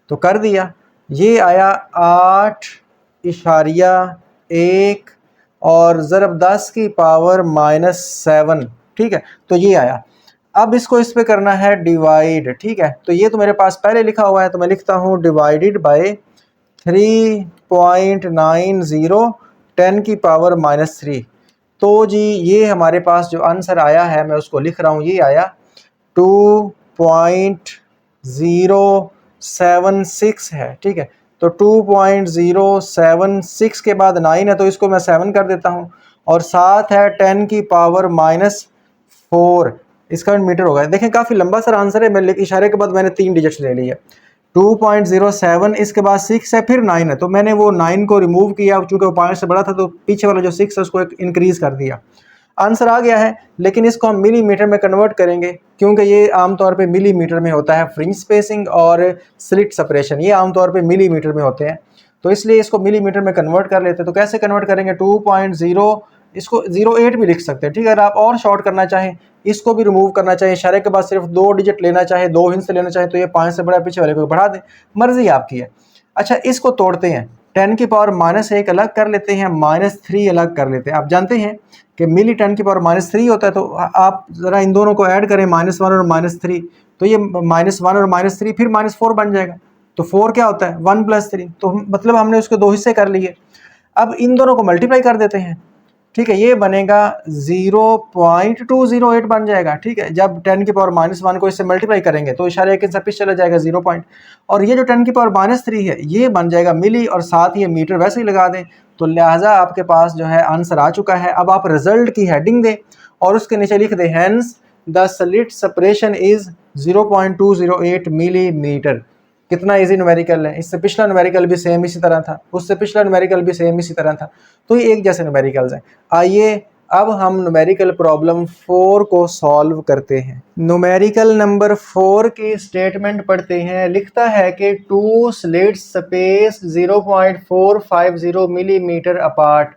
तो कर दिया, ये आया 8.1 और ज़रब 10 की पावर -7, ठीक है, तो ये आया। अब इसको इस पे करना है डिवाइड, ठीक है, तो ये तो मेरे पास पहले लिखा हुआ है, तो मैं लिखता हूँ डिवाइडेड बाय 3.90 10 की पावर -3। तो जी ये हमारे पास जो आंसर आया है मैं उसको लिख रहा हूँ, ये आया 2.076 है। ठीक है, तो 2.076 के बाद 9 है तो इसको मैं 7 कर देता हूँ, और साथ है 10 की पावर -4, इसका मीटर होगा। देखें काफ़ी लंबा सा आंसर है, मैं इशारे के बाद मैंने 3 डिजिट्स ले लिए। 2.07, इसके बाद 6 है, फिर 9 है, तो मैंने वो 9 को रिमूव किया, चूँकि वो 5 से बड़ा था तो पीछे वाला जो 6 है उसको इंक्रीज़ कर दिया। आंसर आ गया है, लेकिन इसको हम मिलीमीटर में कन्वर्ट करेंगे, क्योंकि ये आमतौर पे मिलीमीटर में होता है। फ्रिंज स्पेसिंग और स्लिट सेपरेशन ये आमतौर पे मिलीमीटर में होते हैं, तो इसलिए इसको मिलीमीटर में कन्वर्ट कर लेते हैं। तो कैसे कन्वर्ट करेंगे, 2.0, इसको 08 भी लिख सकते हैं। ठीक है, अगर आप और शॉर्ट करना चाहें, इसको भी रिमूव करना चाहें, इशारे के बाद सिर्फ 2 डिजिट लेना चाहे, 2 हिंस लेना चाहें, तो ये 5 से बड़ा पीछे वाले को बढ़ा दें, मर्जी आपकी है। अच्छा, इसको तोड़ते हैं, 10 की पावर -1 अलग कर लेते हैं, -3 अलग कर लेते हैं। आप जानते हैं कि मिली 10 की पावर -3 होता है, तो आप ज़रा इन दोनों को ऐड करें, -1 और -3, तो ये -1 और -3 फिर -4 बन जाएगा। तो 4 क्या होता है, 1 + 3, तो मतलब हमने उसके 2 हिस्से कर लिए। अब इन दोनों को मल्टीप्लाई कर देते हैं। ठीक है, ये बनेगा 0.208 बन जाएगा। ठीक है, जब 10 की पावर -1 को इससे मल्टीप्लाई करेंगे तो इशारे के साथ पीछे चला जाएगा 0 पॉइंट, और ये जो 10 की पावर -3 है ये बन जाएगा मिली, और साथ ही मीटर वैसे ही लगा दें। तो लिहाजा आपके पास जो है आंसर आ चुका है। अब आप रिजल्ट की हेडिंग दें और उसके नीचे लिख दें, hence the slit separation is 0.208 millimetre. कितना इजी न्यूमेरिकल है, इससे पिछला न्यूमेरिकल भी सेम इसी तरह था, उससे पिछला न्यूमेरिकल भी सेम इसी तरह था, तो ये एक जैसे न्यूमेरिकल्स हैं। आइए अब हम न्यूमेरिकल प्रॉब्लम 4 को सॉल्व करते हैं। न्यूमेरिकल नंबर 4 की स्टेटमेंट पढ़ते हैं। लिखता है कि 2 slits space 0.450 millimetre apart,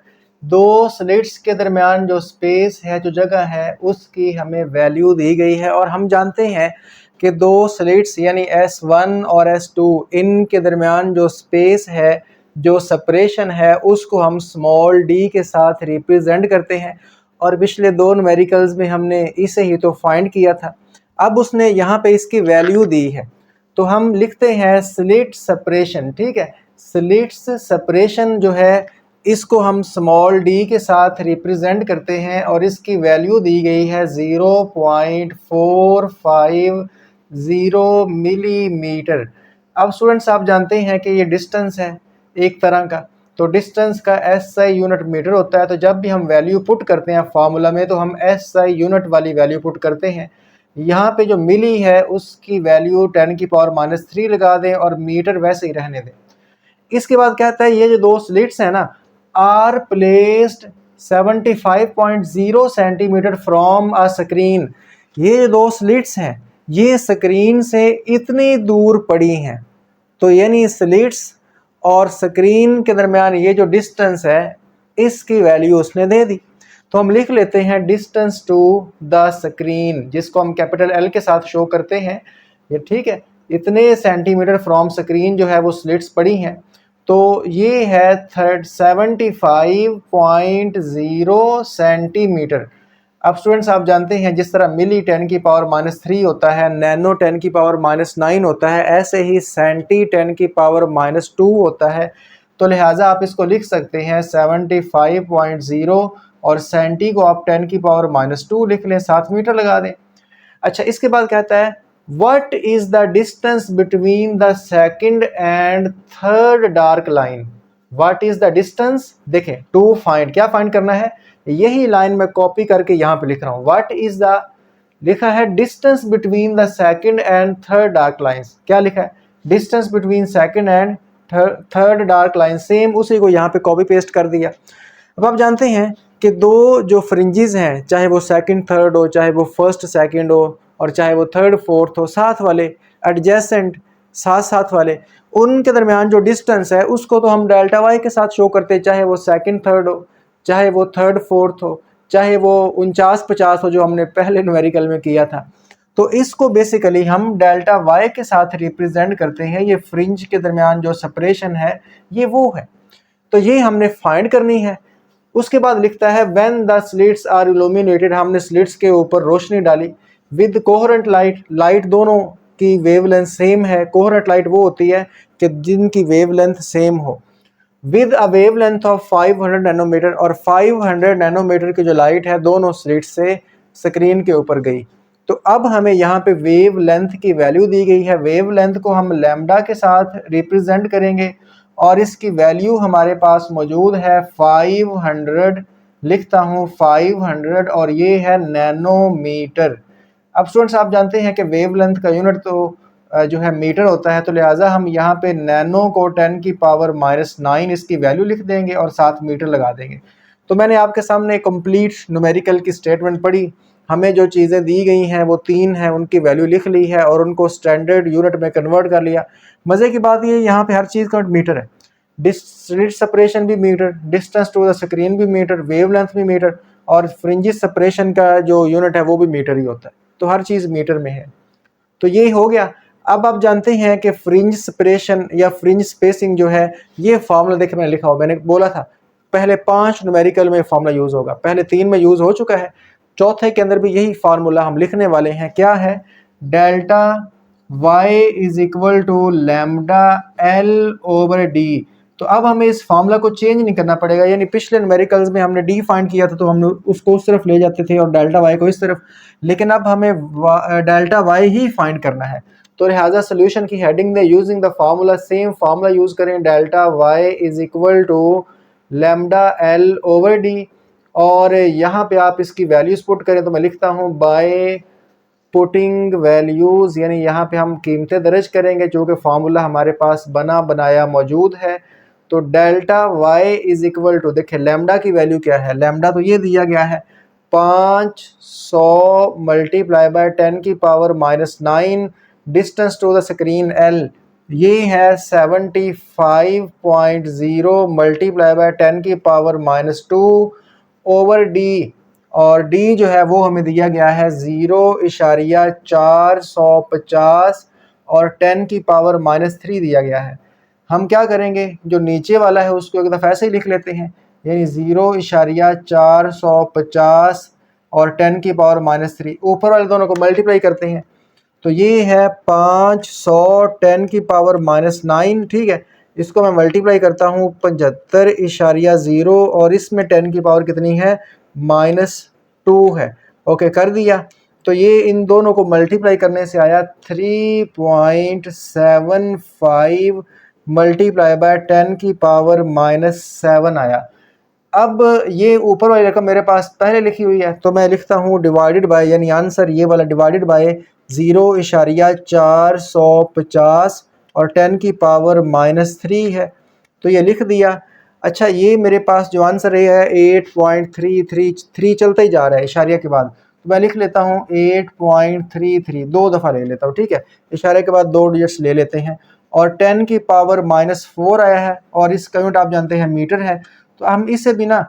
2 slits के दरमियान जो स्पेस है, जो जगह है, उसकी हमें वैल्यू दी गई है, और हम जानते हैं कि 2 स्लिट्स यानी S1 और S2 इनके दरमियान जो स्पेस है, जो सेपरेशन है, उसको हम स्मॉल d के साथ रिप्रेजेंट करते हैं, और पिछले 2 न्यूमेरिकल्स में हमने इसे ही तो फाइंड किया था। अब उसने यहाँ पे इसकी वैल्यू दी है, तो हम लिखते हैं स्लिट सेपरेशन। ठीक है, स्लिट्स सेपरेशन जो है इसको हम स्मॉल d के साथ रिप्रेजेंट करते हैं, और इसकी वैल्यू दी गई है 0.450 मिलीमीटर। अब स्टूडेंट्स आप जानते हैं कि ये डिस्टेंस है एक तरह का, तो डिस्टेंस का SI यूनिट मीटर होता है। तो जब भी हम वैल्यू पुट करते हैं फार्मूला में, तो हम SI यूनिट वाली वैल्यू पुट करते हैं। यहाँ पे जो मिली है उसकी वैल्यू 10 की पावर -3 लगा दें, और मीटर वैसे ही रहने दें। इसके बाद कहता है ये जो 2 स्लिट्स हैं ना, are placed 75.0 centimetre from a screen. ये जो 2 स्लिट्स हैं ये स्क्रीन से इतनी दूर पड़ी हैं, तो यानी स्लिट्स और स्क्रीन के दरमियान ये जो डिस्टेंस है इसकी वैल्यू उसने दे दी। तो हम लिख लेते हैं डिस्टेंस टू द स्क्रीन, जिसको हम कैपिटल L के साथ शो करते हैं ये। ठीक है, इतने सेंटीमीटर फ्रॉम स्क्रीन जो है वो स्लिट्स पड़ी हैं, तो ये है 75.0 सेंटीमीटर। अब स्टूडेंट्स आप जानते हैं जिस तरह मिली 10 की पावर -3 होता है, नैनो 10 की पावर -9 होता है, ऐसे ही सेंटी 10 की पावर -2 होता है। तो लिहाजा आप इसको लिख सकते हैं 75.0, और सेंटी को आप 10 की पावर -2 लिख लें, 7 मीटर लगा दें। अच्छा, इसके बाद कहता है what is the distance between the second and third dark line. What is the distance, देखें टू फाइंड, क्या फाइंड करना है, यही लाइन मैं कॉपी करके यहाँ पे लिख रहा हूँ। व्हाट इज द, लिखा है distance between the second and third dark lines. क्या लिखा है, distance between second and third dark line, same उसी को यहाँ पे कॉपी पेस्ट कर दिया। अब आप जानते हैं कि 2 जो फ्रिंजेस हैं, चाहे वो सेकंड थर्ड हो, चाहे वो फर्स्ट सेकंड हो, और चाहे वो थर्ड फोर्थ हो, साथ वाले एडजेसेंट साथ साथ वाले, उनके दरमियान जो डिस्टेंस है उसको तो हम डेल्टा वाई के साथ शो करते हैं, चाहे वो सेकंड थर्ड हो, चाहे वो थर्ड फोर्थ हो, चाहे वो 49-50 हो जो हमने पहले न्यूमेरिकल में किया था। तो इसको बेसिकली हम डेल्टा वाई के साथ रिप्रेजेंट करते हैं। ये फ्रिंज के दरमियान जो सेपरेशन है ये वो है, तो ये हमने फाइंड करनी है। उसके बाद लिखता है when the slits are illuminated, हमने स्लिट्स के ऊपर रोशनी डाली, विद कोहेरेंट लाइट, लाइट दोनों की वेवलेंथ सेम है। कोहेरेंट लाइट वो होती है कि जिनकी वेवलेंथ सेम हो। With a wavelength of 500 nanometre, और 500 नैनोमीटर की जो लाइट है दोनों स्लिट से स्क्रीन के ऊपर गई। तो अब हमें यहाँ पे वेव लेंथ की वैल्यू दी गई है। वेव लेंथ को हम लैम्डा के साथ रिप्रेजेंट करेंगे और इसकी वैल्यू हमारे पास मौजूद है 500, लिखता हूँ 500, और ये है नैनोमीटर। अब स्टूडेंट्स आप जानते हैं कि वेव लेंथ का यूनिट तो जो है मीटर होता है, तो लिहाजा हम यहाँ पे नैनो को 10 की पावर -9 इसकी वैल्यू लिख देंगे और साथ मीटर लगा देंगे। तो मैंने आपके सामने कंप्लीट न्यूमेरिकल की स्टेटमेंट पढ़ी, हमें जो चीज़ें दी गई हैं वो 3 हैं, उनकी वैल्यू लिख ली है और उनको स्टैंडर्ड यूनिट में कन्वर्ट कर लिया। मज़े की बात ये यहाँ पे हर चीज़ का मीटर है, स्लिट सेपरेशन भी metre, distance to the screen भी मीटर, वेवलेंथ भी मीटर, और फ्रिंजेस सेपरेशन का जो यूनिट है वो भी मीटर ही होता है। तो हर चीज़ मीटर में है। तो ये हो गया। अब आप जानते हैं कि फ्रिंज सेपरेशन या फ्रिंज स्पेसिंग जो है, ये फार्मूला देखिए मैंने लिखा हो, मैंने बोला था पहले 5 न्यूमेरिकल में फार्मूला यूज़ होगा, पहले 3 में यूज़ हो चुका है, चौथे के अंदर भी यही फार्मूला हम लिखने वाले हैं। क्या है? Delta y is equal to lambda l over d। तो अब हमें इस फार्मूला को चेंज नहीं करना पड़ेगा, यानी पिछले न्यूमेरिकल्स में हमने d फाइंड किया था तो हम उसको उस तरफ ले जाते थे और डेल्टा y को इस तरफ, लेकिन अब हमें डेल्टा y ही फाइंड करना है। तो लिहाजा सोल्यूशन की हेडिंग में using the formula, same formula use करें, delta y is equal to lambda l over d, और यहाँ पे आप इसकी वैल्यूज पुट करें तो मैं लिखता हूँ बाय पुटिंग वैल्यूज, यानी यहाँ पे हम कीमतें दर्ज करेंगे जो कि फार्मूला हमारे पास बना बनाया मौजूद है। तो delta y is equal to, देखिए लैम्डा की वैल्यू क्या है, लैम्डा तो ये दिया गया है 500 मल्टीप्लाई बाय 10 की power -9, distance to the screen l ये है 75.0 मल्टीप्लाई बाय 10 की पावर -2 ओवर d, और d जो है वो हमें दिया गया है 0.450 और 10 की पावर -3 दिया गया है। हम क्या करेंगे, जो नीचे वाला है उसको एक दफ़ा ऐसे ही लिख लेते हैं, यानी 0.450 और 10 की पावर -3, ऊपर वाले दोनों को मल्टीप्लाई करते हैं तो ये है 500 10 की पावर -9, ठीक है। इसको मैं मल्टीप्लाई करता हूँ 75.0 और इसमें 10 की पावर कितनी है, -2 है। ओके कर दिया। तो ये इन दोनों को मल्टीप्लाई करने से आया 3.75 मल्टीप्लाई बाय 10 की पावर -7 आया। अब ये ऊपर वाली रकम मेरे पास पहले लिखी हुई है तो मैं लिखता हूँ डिवाइडेड बाय, यानी आंसर ये वाला डिवाइडेड बाय 0.450 और 10 की पावर -3 है, तो ये लिख दिया। अच्छा ये मेरे पास जो आंसर है 8.333 चलता ही जा रहा है इशारिया के बाद, तो मैं लिख लेता हूँ 8.33, 2 दफ़ा ले लेता हूँ, ठीक है। इशारे के बाद 2 डिजिट्स ले लेते हैं, और 10 की पावर -4 आया है और इसका यूनिट आप जानते हैं मीटर है, तो हम इसे भी ना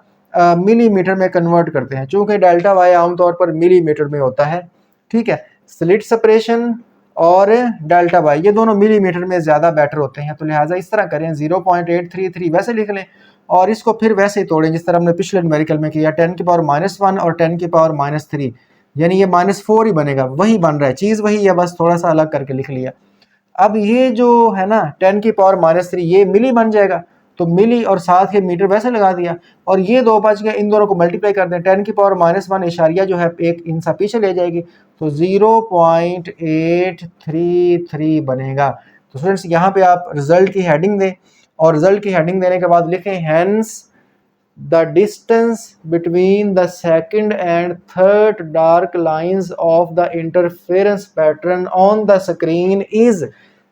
मिलीमीटर में कन्वर्ट करते हैं, चूँकि डेल्टा वाई आमतौर पर मिलीमीटर में होता है, ठीक है। स्लिट सेपरेशन और डेल्टा वाई ये दोनों मिलीमीटर में ज़्यादा बेटर होते हैं, तो लिहाजा इस तरह करें 0.833 वैसे लिख लें और इसको फिर वैसे ही तोड़ें जिस तरह हमने पिछले न्यूमेरिकल में किया, 10 की पावर -1 और 10 की पावर -3, यानी ये -4 ही बनेगा, वही बन रहा है, चीज़ वही है, बस थोड़ा सा अलग करके लिख लिया। अब ये जो है ना 10 की पावर -3 ये मिली बन जाएगा, तो मिली और साथ के मीटर वैसे लगा दिया, और ये 2 बच गए, इन दोनों को मल्टीप्लाई कर दें, 10 की पावर -1 इशारिया जो है एक इंसा पीछे ले जाएगी तो 0.833 बनेगा। तो स्टूडेंट्स यहाँ पे आप रिजल्ट की हेडिंग दें, और रिजल्ट की हेडिंग देने के बाद लिखें hence the distance between the second and third dark lines of the interference pattern on the screen is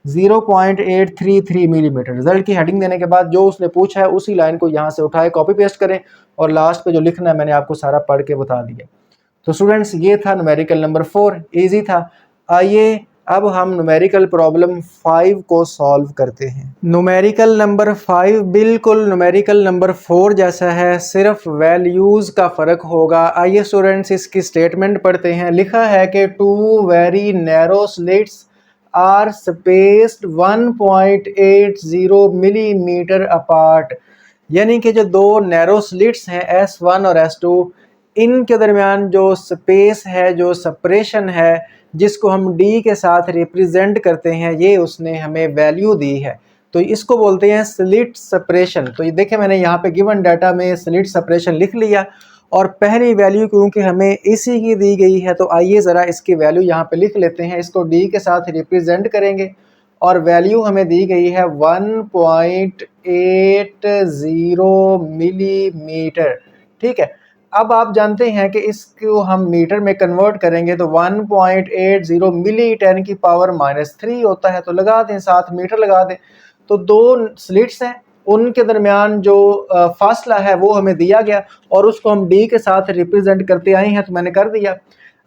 0.833 millimetre. Result की हेडिंग देने के बाद जो उसने पूछा है उसी लाइन को यहाँ से उठाए कॉपी पेस्ट करें और लास्ट पे जो लिखना है मैंने आपको सारा पढ़ के बता दिया। तो स्टूडेंट्स ये था न्यूमेरिकल नंबर 4, इजी था। आइए अब हम न्यूमेरिकल प्रॉब्लम 5 को सॉल्व करते हैं। न्यूमेरिकल नंबर 5 बिल्कुल न्यूमेरिकल नंबर 4 जैसा है, सिर्फ वैल्यूज़ का फ़र्क होगा। आइए स्टूडेंट्स इसकी स्टेटमेंट पढ़ते हैं। लिखा है कि 2 very narrow slits are spaced 1.80 millimetre apart, यानी कि जो 2 नैरो स्लिट्स हैं S1 और S2, इनके दरमियान जो स्पेस है, जो सेपरेशन है, जिसको हम d के साथ रिप्रेजेंट करते हैं, ये उसने हमें वैल्यू दी है। तो इसको बोलते हैं स्लिट सेपरेशन। तो ये देखें मैंने यहाँ पे गिवन डाटा में स्लिट सेपरेशन लिख लिया, और पहली वैल्यू क्योंकि हमें इसी की दी गई है तो आइए ज़रा इसकी वैल्यू यहाँ पे लिख लेते हैं। इसको डी के साथ रिप्रेजेंट करेंगे और वैल्यू हमें दी गई है 1.80 मिलीमीटर। ठीक है, अब आप जानते हैं कि इसको हम मीटर में कन्वर्ट करेंगे तो 1.80 मिली 10 की पावर -3 होता है। तो लगा दें, 7 मीटर लगा दें। तो दो स्लिट्स हैं, उनके दरमियान जो फासला है वो हमें दिया गया और उसको हम डी के साथ रिप्रेजेंट करते आए हैं, तो मैंने कर दिया।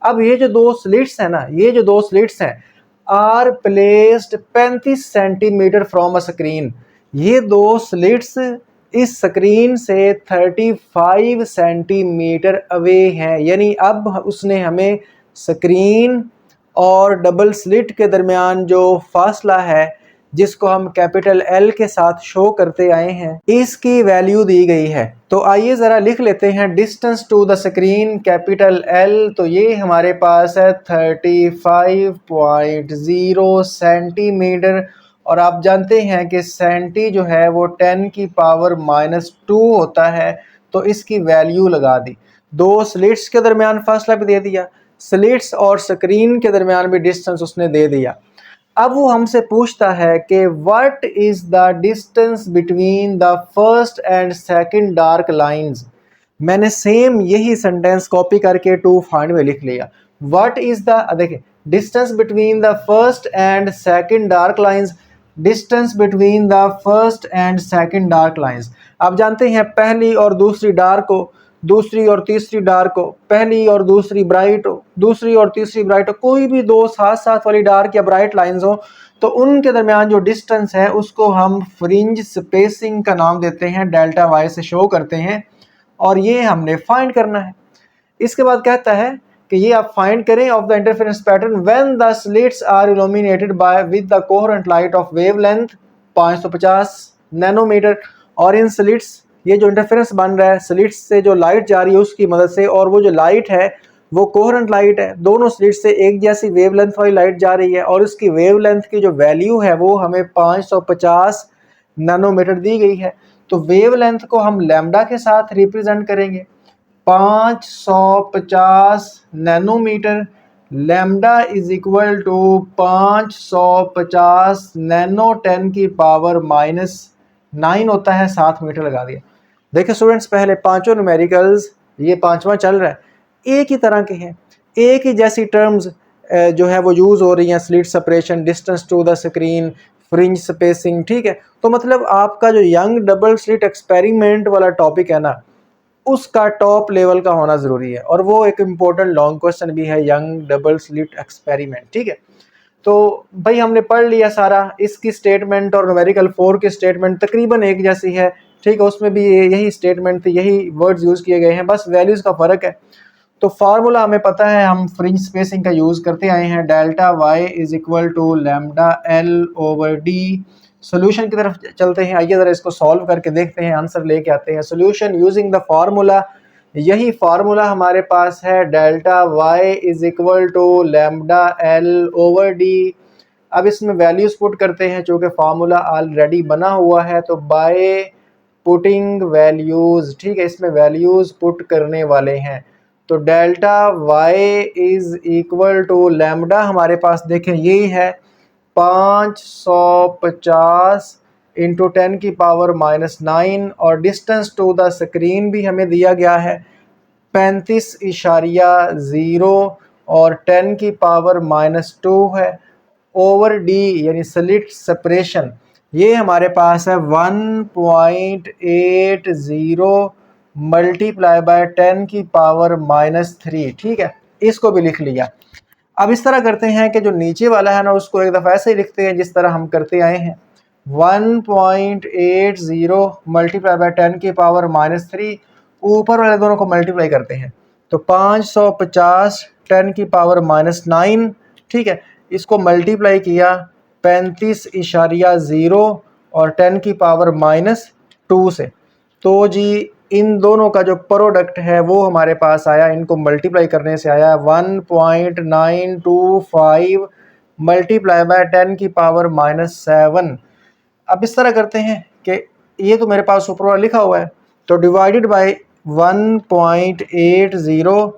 अब ये जो दो स्लिट्स हैं ना, ये जो दो स्लिट्स हैं are placed 35 centimetre from a screen. ये दो स्लिट्स इस स्क्रीन से 35 सेंटीमीटर अवे हैं, यानी अब उसने हमें स्क्रीन और डबल स्लिट के दरमियान जो फासला है जिसको हम कैपिटल एल के साथ शो करते आए हैं, इसकी वैल्यू दी गई है। तो आइए ज़रा लिख लेते हैं distance to the screen capital L. तो ये हमारे पास है 35.0 सेंटीमीटर, और आप जानते हैं कि सेंटी जो है वो 10 की पावर -2 होता है। तो इसकी वैल्यू लगा दी। दो स्लिट्स के दरमियान फासला भी दे दिया, स्लिट्स और स्क्रीन के दरमियान भी डिस्टेंस उसने दे दिया। अब वो हमसे पूछता है कि what is the distance between the first and second dark lines. मैंने सेम यही सेंटेंस कॉपी करके टू फाइंड में लिख लिया। व्हाट इज द, देखिए, distance between the first and second dark lines, distance between the first and second dark lines. आप जानते हैं पहली और दूसरी डार्क को, दूसरी और तीसरी डार्क हो, पहली और दूसरी ब्राइट हो, दूसरी और तीसरी ब्राइट हो, कोई भी दो साथ साथ वाली डार्क या ब्राइट लाइंस हो, तो उनके दरमियान जो डिस्टेंस है उसको हम फ्रिंज स्पेसिंग का नाम देते हैं, डेल्टा वाई से शो करते हैं, और ये हमने फाइंड करना है। इसके बाद कहता है कि ये आप फाइंड करें of the interference pattern when the slits are illuminated by with the coherent light of wavelength 550 nanometre. और इन स्लिट्स, ये जो इंटरफेरेंस बन रहा है स्लिट्स से जो लाइट जा रही है उसकी मदद से, और वो जो लाइट है वो कोहेरेंट लाइट है, दोनों स्लिट्स से एक जैसी वेवलेंथ वाली लाइट जा रही है, और इसकी वेवलेंथ की जो वैल्यू है वो हमें 550 नैनोमीटर दी गई है। तो वेवलेंथ को हम लैम्डा के साथ रिप्रेजेंट करेंगे, 550 nanometre. Lambda is equal to 550 nano 10 की पावर -9 होता है, 7 मीटर लगा दिया। देखिए स्टूडेंट्स, पहले पांचों न्यूमेरिकल्स, ये पांचवा चल रहा है, एक ही तरह के हैं, एक ही जैसी टर्म्स जो है वो यूज़ हो रही हैं, slit separation, distance to the screen, fringe spacing. ठीक है, तो मतलब आपका जो यंग डबल स्लिट एक्सपेरिमेंट वाला टॉपिक है ना, उसका टॉप लेवल का होना ज़रूरी है, और वो एक इम्पोर्टेंट लॉन्ग क्वेश्चन भी है, यंग डबल स्लिट एक्सपेरिमेंट। ठीक है, तो भाई हमने पढ़ लिया सारा। इसकी स्टेटमेंट और न्यूमेरिकल 4 की स्टेटमेंट तकरीबन एक जैसी है। ठीक है, उसमें भी यही स्टेटमेंट थी, यही वर्ड्स यूज़ किए गए हैं, बस वैल्यूज़ का फ़र्क है। तो फार्मूला हमें पता है, हम फ्रिंज स्पेसिंग का यूज़ करते आए हैं, delta Y is equal to lambda L over D. Solution की तरफ चलते हैं, आइए ज़रा इसको सॉल्व करके देखते हैं, आंसर लेके आते हैं। सोल्यूशन यूजिंग द फार्मूला, यही फार्मूला हमारे पास है, delta Y is equal to lambda L over D. अब इसमें वैल्यूज़ पुट करते हैं, चूँकि फार्मूला ऑलरेडी बना हुआ है, तो बाय पुटिंग वैल्यूज़, ठीक है, इसमें वैल्यूज़ पुट करने वाले हैं। तो delta Y is equal to lambda हमारे पास देखें ये है 550 इंटू 10 की पावर -9, और डिस्टेंस टू द स्क्रीन भी हमें दिया गया है 35.0 और 10 की पावर -2 है, ओवर डी यानी स्लिट सेपरेशन ये हमारे पास है 1.80 मल्टीप्लाई बाय 10 की पावर -3। ठीक है, इसको भी लिख लिया। अब इस तरह करते हैं कि जो नीचे वाला है ना उसको एक दफ़ा ऐसे ही लिखते हैं जिस तरह हम करते आए हैं, 1.80 मल्टीप्लाई बाय 10 की पावर -3, ऊपर वाले दोनों को मल्टीप्लाई करते हैं तो 550 10 की पावर -9। ठीक है, इसको मल्टीप्लाई किया 35.0 और 10 की पावर -2 से, तो जी इन दोनों का जो प्रोडक्ट है वो हमारे पास आया, इनको मल्टीप्लाई करने से आया 1.925 मल्टीप्लाई बाय 10 की पावर -7। अब इस तरह करते हैं कि ये तो मेरे पास ऊपर वाला लिखा हुआ है, तो डिवाइडेड बाय 1.80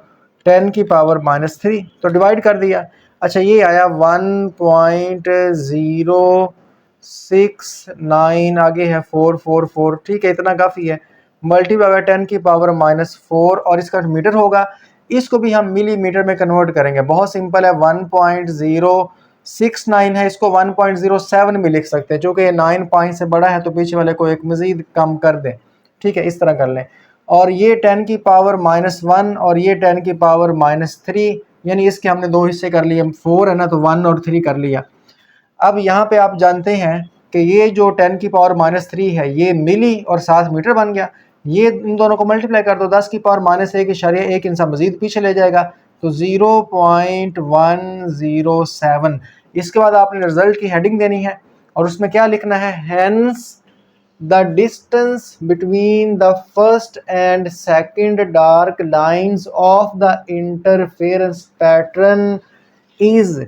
10 की पावर -3, तो डिवाइड कर दिया। अच्छा ये आया 1.069, आगे है 444, ठीक है इतना काफ़ी है। मल्टीप्लाई बाय 10 की पावर -4 और इसका मीटर होगा, इसको भी हम मिलीमीटर में कन्वर्ट करेंगे। बहुत सिंपल है, 1.069 है, इसको 1.07 में लिख सकते हैं, चूँकि ये 9 पॉइंट से बड़ा है तो पीछे वाले को एक मज़ीद कम कर दें, ठीक है इस तरह कर लें। और ये 10 की पावर -1 और ये 10 की पावर -3, यानी इसके हमने दो हिस्से कर लिए, 4 है ना तो 1 और 3 कर लिया। अब यहाँ पे आप जानते हैं कि ये जो 10 की पावर -3 है ये मिली और 7 मीटर बन गया। ये इन दोनों को मल्टीप्लाई कर दो, 10 की पावर -1.1 इंसान मजीद पीछे ले जाएगा तो 0.107। इसके बाद आपने रिजल्ट की हेडिंग देनी है और उसमें क्या लिखना है, hence the distance between the first and second dark lines of the interference pattern is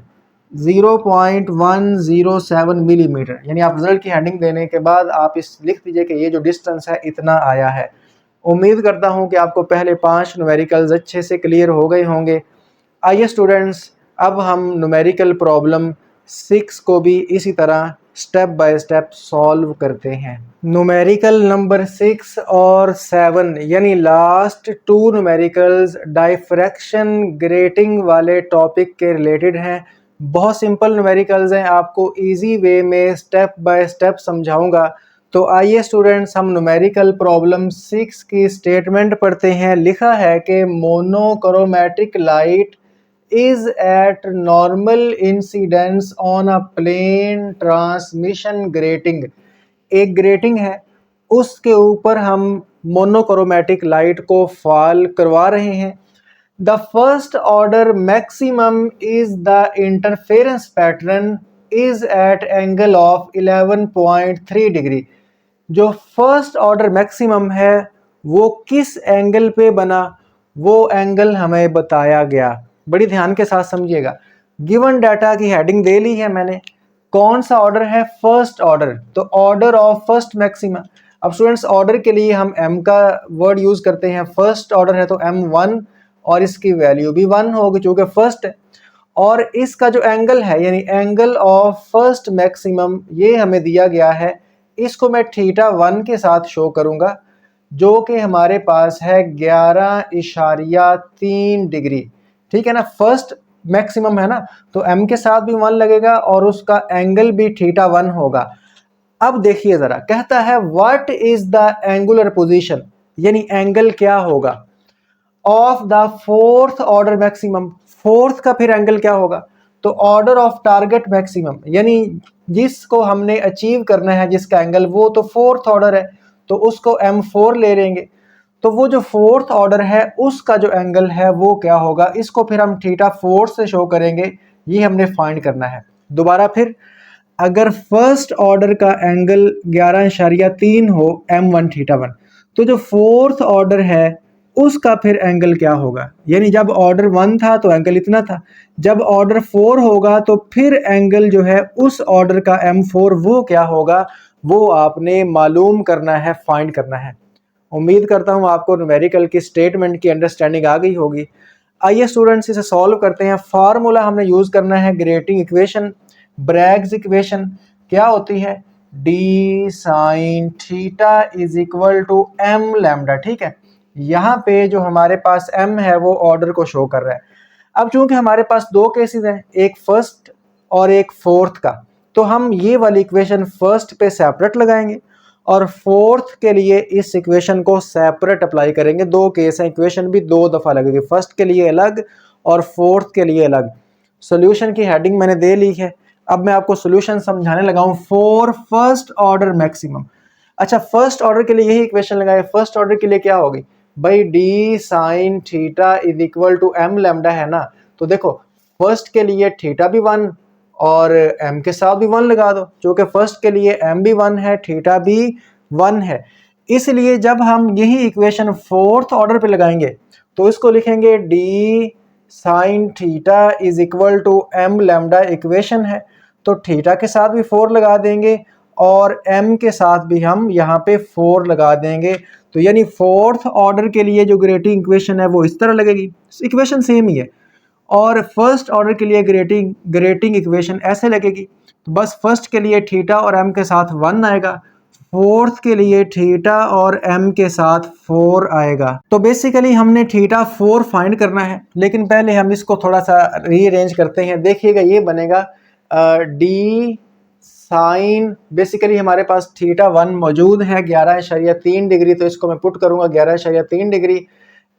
0.107 millimetre. यानी आप रिजल्ट की हेडिंग देने के बाद आप इस लिख दीजिए कि ये जो डिस्टेंस है इतना आया है। उम्मीद करता हूँ कि आपको पहले 5 न्यूमेरिकल्स अच्छे से क्लियर हो गए होंगे। आइए स्टूडेंट्स, अब हम न्यूमेरिकल प्रॉब्लम 6 को भी इसी तरह स्टेप बाय स्टेप सॉल्व करते हैं। न्यूमेरिकल नंबर 6 और 7 यानी last two numericals diffraction grating वाले टॉपिक के रिलेटेड हैं। बहुत सिंपल न्यूमेरिकल्स हैं, आपको इजी वे में स्टेप बाय स्टेप समझाऊंगा। तो आइए स्टूडेंट्स, हम न्यूमेरिकल प्रॉब्लम 6 की स्टेटमेंट पढ़ते हैं। लिखा है कि monochromatic light is at normal incidence on a plane transmission grating। एक ग्रेटिंग है, उसके ऊपर हम मोनोक्रोमैटिक लाइट को फॉल करवा रहे हैं। The first order maximum is the interference pattern is at angle of 11.3 degree. जो फर्स्ट ऑर्डर मैक्सिमम है वो किस एंगल पे बना, वो एंगल हमें बताया गया। बड़ी ध्यान के साथ समझिएगा। गिवन डाटा की हेडिंग दे ली है मैंने, कौन सा ऑर्डर है, फर्स्ट ऑर्डर, तो ऑर्डर ऑफ फर्स्ट मैक्सिमा। अब स्टूडेंट्स ऑर्डर के लिए हम m का वर्ड यूज करते हैं, फर्स्ट ऑर्डर है तो m1 और इसकी वैल्यू भी 1 होगी चूंकि फर्स्ट है। और इसका जो एंगल है यानी एंगल ऑफ फर्स्ट मैक्सिमम ये हमें दिया गया है, इसको मैं θ1 के साथ शो करूंगा जो कि हमारे पास है 11.3 डिग्री, ठीक है ना। फर्स्ट मैक्सिमम है ना तो m के साथ भी 1 लगेगा और उसका एंगल भी θ1 होगा। अब देखिए जरा, कहता है what is the angular position, यानी एंगल क्या होगा of the fourth order maximum. Fourth का फिर एंगल क्या होगा, तो ऑर्डर ऑफ टारगेट मैक्सिमम, यानी जिसको हमने अचीव करना है जिसका एंगल, वो तो फोर्थ ऑर्डर है तो उसको m4 ले लेंगे। तो वो जो फोर्थ ऑर्डर है उसका जो एंगल है वो क्या होगा, इसको फिर हम θ4 से शो करेंगे, ये हमने फाइंड करना है। दोबारा फिर, अगर फर्स्ट ऑर्डर का एंगल 11.3 हो m1 θ1, तो जो फोर्थ ऑर्डर है उसका फिर एंगल क्या होगा, यानी जब ऑर्डर 1 था तो एंगल इतना था, जब ऑर्डर 4 होगा तो फिर एंगल जो है उस ऑर्डर का m4 वो क्या होगा, वो आपने मालूम करना है, फाइंड करना है। उम्मीद करता हूँ आपको न्यूमेरिकल की स्टेटमेंट की अंडरस्टैंडिंग आ गई होगी। आइए स्टूडेंट्स इसे सॉल्व करते हैं। फार्मूला हमने यूज़ करना है ग्रेटिंग इक्वेशन, ब्रैग्स इक्वेशन। क्या होती है, d sin theta is equal to m lambda, ठीक है। यहाँ पे जो हमारे पास m है वो ऑर्डर को शो कर रहा है। अब चूंकि हमारे पास दो केसेस हैं, एक फर्स्ट और एक फोर्थ का, तो हम ये वाली इक्वेशन फर्स्ट पे सेपरेट लगाएंगे और फोर्थ के लिए इस इक्वेशन को सेपरेट अप्लाई करेंगे। दो केस हैं, इक्वेशन भी दो दफ़ा लगेगी, फर्स्ट के लिए अलग और फोर्थ के लिए अलग। सॉल्यूशन की हेडिंग मैंने दे ली है, अब मैं आपको सॉल्यूशन समझाने लगा हूँ फॉर फर्स्ट ऑर्डर मैक्सिमम। अच्छा, फर्स्ट ऑर्डर के लिए यही इक्वेशन लगाए। फर्स्ट ऑर्डर के लिए क्या होगी भाई, d sin theta is equal to m lambda है ना। तो देखो फर्स्ट के लिए थीटा भी 1 और m के साथ भी 1 लगा दो, जो कि फर्स्ट के लिए m भी 1 है, थीटा भी 1 है। इसलिए जब हम यही इक्वेशन फोर्थ ऑर्डर पे लगाएंगे तो इसको लिखेंगे d sin theta is equal to m lambda, equation है तो थीटा के साथ भी 4 लगा देंगे और m के साथ भी हम यहाँ पे 4 लगा देंगे। तो यानी फोर्थ ऑर्डर के लिए जो ग्रेटिंग इक्वेशन है वो इस तरह लगेगी, इक्वेशन सेम ही है। और फर्स्ट ऑर्डर के लिए ग्रेटिंग इक्वेशन ऐसे लगेगी। तो बस फर्स्ट के लिए थीटा और m के साथ 1 आएगा, फोर्थ के लिए थीटा और m के साथ 4 आएगा। तो बेसिकली हमने थीटा 4 फाइंड करना है, लेकिन पहले हम इसको थोड़ा सा रीअरेंज करते हैं। देखिएगा ये बनेगा डी साइन, बेसिकली हमारे पास थीटा 1 मौजूद है 11.3 डिग्री, तो इसको मैं पुट करूंगा 11.3 डिग्री।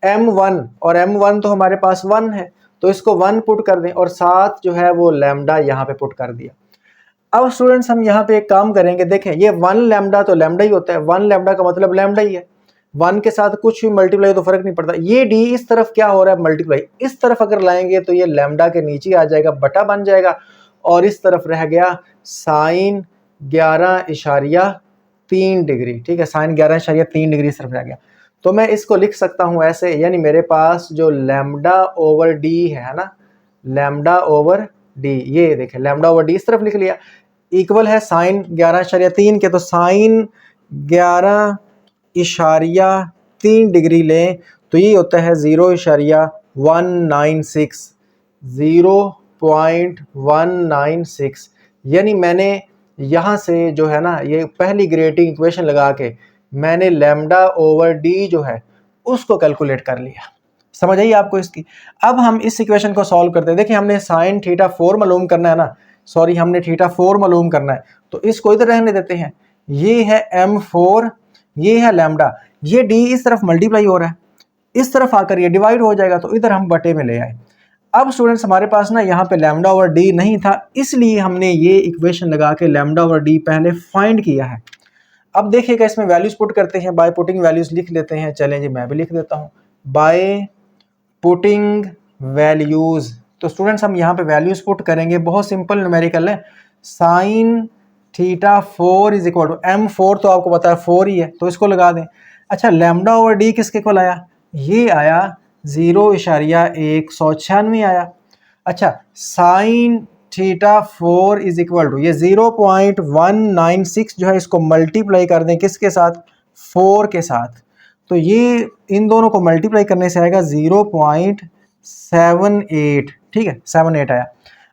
m1 और m1 तो हमारे पास 1 है, तो इसको 1 पुट कर दें और साथ जो है वो लैम्डा यहाँ पे पुट कर दिया। अब स्टूडेंट्स हम यहाँ पे एक काम करेंगे, देखें ये 1 लैम्डा तो लैम्डा ही होता है, 1 लैम्डा का मतलब लैम्डा ही है, 1 के साथ कुछ भी मल्टीप्लाई तो फर्क नहीं पड़ता। ये डी इस तरफ क्या हो रहा है मल्टीप्लाई, इस तरफ अगर लाएंगे तो ये लैम्डा के नीचे आ जाएगा, बटा बन जाएगा, और इस तरफ रह गया साइन 11.3 डिग्री। ठीक है, साइन 11.3 डिग्री इस तरफ रह गया। तो मैं इसको लिख सकता हूँ ऐसे, यानी मेरे पास जो लैम्डा ओवर डी है ना, लैम्डा ओवर डी, ये देखें लैम्डा ओवर डी इस तरफ लिख लिया, इक्वल है साइन 11.3 के। तो साइन 11.3 डिग्री लें तो ये होता है 0.196, 0.196। यानी मैंने यहाँ से जो है ना ये पहली ग्रेटिंग इक्वेशन लगा के मैंने लैम्डा ओवर डी जो है उसको कैलकुलेट कर लिया। समझ आई आपको इसकी? अब हम इस इक्वेशन को सॉल्व करते हैं। देखिए हमने साइन थीटा 4 मालूम करना है ना, सॉरी हमने थीटा 4 मालूम करना है, तो इसको इधर रहने देते हैं। ये है m4, ये है लैम्डा, ये d इस तरफ मल्टीप्लाई हो रहा है, इस तरफ आकर ये डिवाइड हो जाएगा, तो इधर हम बटे में ले आए। अब स्टूडेंट्स हमारे पास ना यहाँ पे लैम्डा ओवर d नहीं था, इसलिए हमने ये इक्वेशन लगा के लैम्डा ओवर d पहले फाइंड किया है। अब देखिएगा इसमें वैल्यूज पुट करते हैं, बाय पुटिंग वैल्यूज लिख लेते हैं। चलें जी मैं भी लिख देता हूँ बाय पुटिंग वैल्यूज। तो स्टूडेंट्स हम यहाँ पे वैल्यूज पुट करेंगे, बहुत सिंपल न्यूमेरिकल है। Sine theta 4 is equal to m4, तो आपको पता है 4 ही है, तो इसको लगा दें। अच्छा लैम्डा ओवर डी किसके इक्वल आया, ये आया 0.196 आया। अच्छा sine theta 4 is equal to ये 0.196 जो है इसको मल्टीप्लाई कर दें किसके साथ, 4 के साथ, तो ये इन दोनों को मल्टीप्लाई करने से आएगा 0.78। ठीक है 78 आया।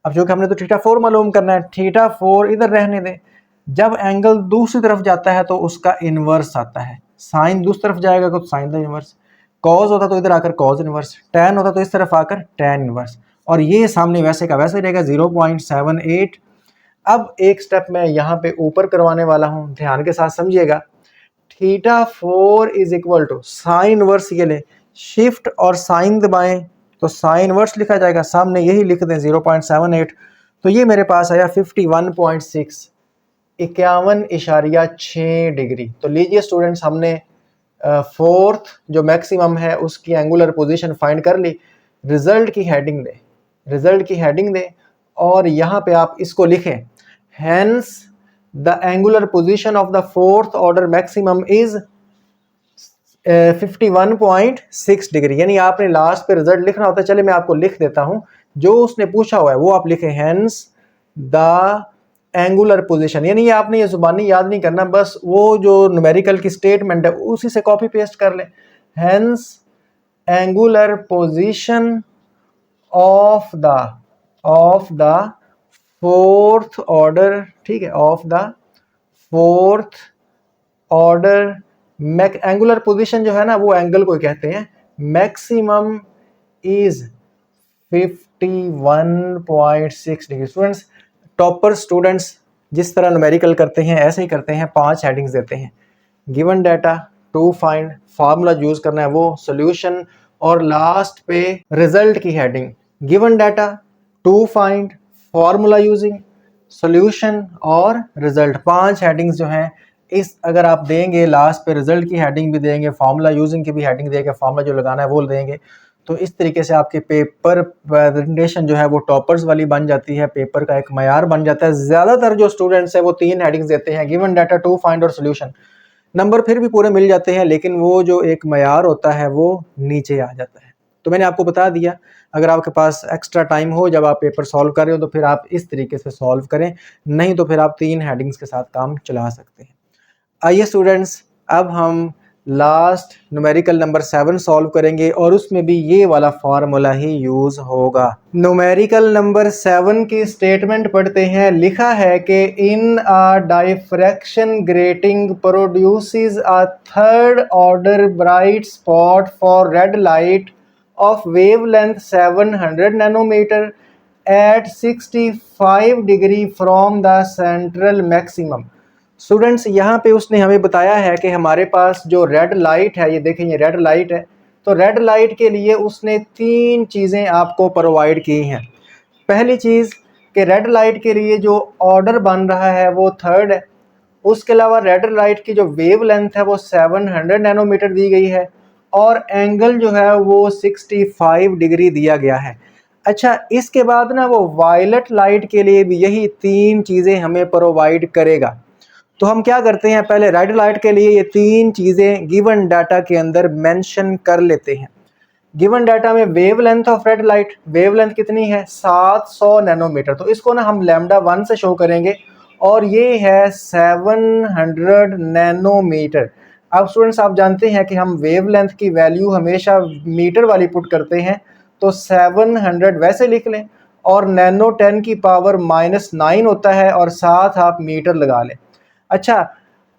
अब जो कि हमने तो थीटा 4 मालूम करना है, थीटा 4 इधर रहने दें। जब एंगल दूसरी तरफ जाता है तो उसका इनवर्स आता है, साइन दूसरी तरफ जाएगा तो साइन द इनवर्स, कॉज होता तो इधर आकर कॉज इनवर्स, टैन होता तो इस तरफ आकर टैन इनवर्स, और ये सामने वैसे का वैसे रहेगा 0.78। अब एक स्टेप मैं यहाँ पे ऊपर करवाने वाला हूँ, ध्यान के साथ समझिएगा। Theta 4 is equal to sine inverse के लिए शिफ्ट और साइन दबाएं तो साइन इनवर्स लिखा जाएगा, सामने यही लिख दें 0.78। तो ये मेरे पास आया 51.6, 51.6 डिग्री। तो लीजिए स्टूडेंट्स हमने फोर्थ जो मैक्सिमम है उसकी एंगुलर पोजीशन फाइंड कर ली। रिजल्ट की हेडिंग दें, रिजल्ट की हेडिंग दें और यहाँ पे आप इसको लिखें, hence the angular position of the fourth order maximum is 51.6 degree. यानी आपने लास्ट पे रिजल्ट लिखना होता है। चले मैं आपको लिख देता हूं, जो उसने पूछा हुआ है वो आप लिखें, हेंस द एंगुलर पोजीशन। यानी ये आपने ये जुबानी याद नहीं करना, बस वो जो न्यूमेरिकल की स्टेटमेंट है उसी से कॉपी पेस्ट कर लें। Hence angular position of the fourth order, ठीक है, of the fourth order angular position जो है ना वो एंगल को कहते हैं, maximum is 51.6 degree. Students topper students जिस तरह न्यूमेरिकल करते हैं ऐसे ही करते हैं, 5 हेडिंग्स देते हैं, given data, to find, formula use करना है वो, सॉल्यूशन, और लास्ट पे रिजल्ट की heading. Given data, to find, formula using, solution और रिजल्ट, 5 हेडिंग्स जो हैं इस अगर आप देंगे, लास्ट पे रिजल्ट की हेडिंग भी देंगे, फार्मूला यूजिंग की भी हेडिंग देंगे, फार्मूला जो लगाना है वो देंगे, तो इस तरीके से आपके पेपर प्रेजेंटेशन जो है वो टॉपर्स वाली बन जाती है, पेपर का एक मयार बन जाता है। ज़्यादातर जो स्टूडेंट्स हैं वो 3 हेडिंग्स देते हैं, गिवन डाटा, टू फाइंड और सॉल्यूशन। नंबर फिर भी पूरे मिल जाते हैं, लेकिन वो जो एक मयार होता है वो नीचे आ जाता है। तो मैंने आपको बता दिया, अगर आपके पास एक्स्ट्रा टाइम हो जब आप पेपर सॉल्व कर रहे हो तो फिर आप इस तरीके से सॉल्व करें, नहीं तो फिर आप 3 हेडिंग्स के साथ काम चला सकते हैं। आइए स्टूडेंट्स, अब हम लास्ट न्यूमेरिकल नंबर 7 सॉल्व करेंगे और उसमें भी ये वाला फार्मूला ही यूज होगा। न्यूमेरिकल नंबर 7 की स्टेटमेंट पढ़ते हैं। लिखा है कि in a diffraction grating produces a third order bright spot for red light of wavelength 700 nanometer at 65 degree from the central maximum। Students, यहाँ पे उसने हमें बताया है कि हमारे पास जो रेड लाइट है, ये देखें ये रेड लाइट है, तो रेड लाइट के लिए उसने 3 चीज़ें आपको प्रोवाइड की हैं। पहली चीज़ कि रेड लाइट के लिए जो ऑर्डर बन रहा है वो थर्ड है। उसके अलावा रेड लाइट की जो वेव लेंथ है वो 700 नैनोमीटर दी गई है और एंगल जो है वो 65 डिग्री दिया गया है। अच्छा, इसके बाद ना वो वायलेट लाइट के लिए भी यही 3 चीज़ें हमें प्रोवाइड करेगा। तो हम क्या करते हैं, पहले रेड लाइट के लिए ये 3 चीज़ें गिवन डाटा के अंदर मेंशन कर लेते हैं। गिवन डाटा में wave length of red light, wave length कितनी है 700 नैनोमीटर, तो इसको ना हम लैम्डा 1 से शो करेंगे और ये है 700 नैनोमीटर। अब स्टूडेंट्स, आप जानते हैं कि हम वेव लेंथ की वैल्यू हमेशा मीटर वाली पुट करते हैं, तो 700 वैसे लिख लें और नैनो 10 की पावर -9 होता है और साथ आप मीटर लगा लें। अच्छा,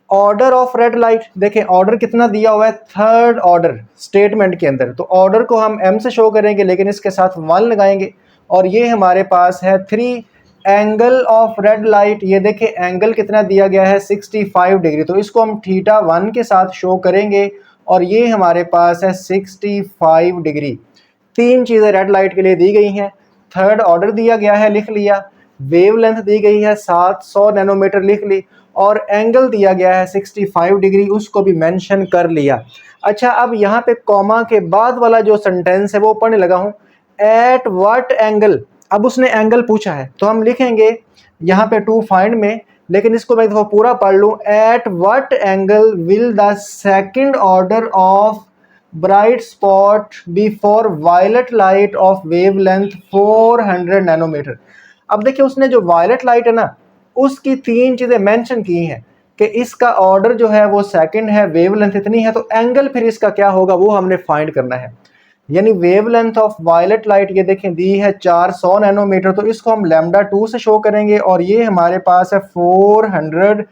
ऑर्डर ऑफ रेड लाइट देखें, ऑर्डर कितना दिया हुआ है, थर्ड ऑर्डर स्टेटमेंट के अंदर, तो ऑर्डर को हम m से शो करेंगे लेकिन इसके साथ 1 लगाएंगे और ये हमारे पास है 3। एंगल ऑफ रेड लाइट, ये देखें एंगल कितना दिया गया है 65 डिग्री, तो इसको हम θ1 के साथ शो करेंगे और ये हमारे पास है 65 डिग्री। 3 चीज़ें रेड लाइट के लिए दी गई हैं। थर्ड ऑर्डर दिया गया है, लिख लिया। वेव लेंथ दी गई है 700 नैनोमीटर, लिख ली। और एंगल दिया गया है 65 डिग्री, उसको भी मेंशन कर लिया। अच्छा, अब यहाँ पे कॉमा के बाद वाला जो सेंटेंस है वो पढ़ने लगा हूँ। एट व्हाट एंगल, अब उसने एंगल पूछा है तो हम लिखेंगे यहाँ पे टू फाइंड में, लेकिन इसको मैं दफा पूरा पढ़ लूँ। At what angle will the second order of bright spot before violet light of wavelength 400 nanometre. अब देखिए उसने जो वायलेट लाइट है ना, उसकी 3 चीज़ें मेंशन की हैं कि इसका ऑर्डर जो है वो सेकंड है, वेवलेंथ इतनी है, तो एंगल फिर इसका क्या होगा वो हमने फाइंड करना है। यानी वेवलेंथ ऑफ वायलेट लाइट ये देखें दी है 400 नैनोमीटर, तो इसको हम लैम्डा 2 से शो करेंगे और ये हमारे पास है 400।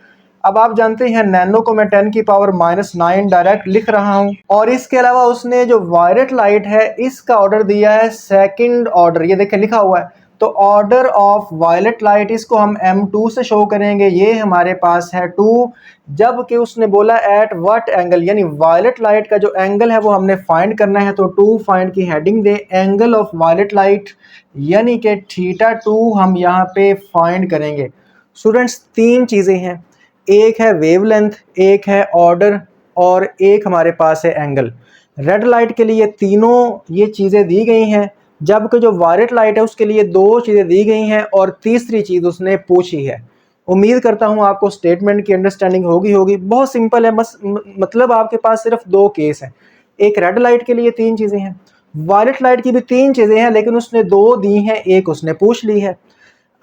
अब आप जानते हैं नैनो को मैं 10 की पावर -9 डायरेक्ट लिख रहा हूं। और इसके अलावा उसने जो वायलेट लाइट है इसका ऑर्डर दिया है सेकंड ऑर्डर, ये देखें लिखा हुआ है, तो ऑर्डर ऑफ वायलेट लाइट इसको हम m2 से शो करेंगे, ये हमारे पास है 2। जबकि उसने बोला एट व्हाट एंगल, यानी वायलेट लाइट का जो एंगल है वो हमने फाइंड करना है, तो 2 फाइंड की हेडिंग दे एंगल ऑफ वायलेट लाइट, यानी कि θ2 हम यहाँ पे फाइंड करेंगे। स्टूडेंट्स, 3 चीज़ें हैं, एक है वेवलेंथ, एक है ऑर्डर और एक हमारे पास है एंगल। रेड लाइट के लिए तीनों ये चीज़ें दी गई हैं, जबकि जो वायलेट लाइट है उसके लिए 2 चीज़ें दी गई हैं और तीसरी चीज़ उसने पूछी है। उम्मीद करता हूँ आपको स्टेटमेंट की अंडरस्टैंडिंग होगी। बहुत सिंपल है, बस मतलब आपके पास सिर्फ 2 केस हैं। एक रेड लाइट के लिए 3 चीज़ें हैं, वायलेट लाइट की भी 3 चीज़ें हैं, लेकिन उसने 2 दी हैं, एक उसने पूछ ली है।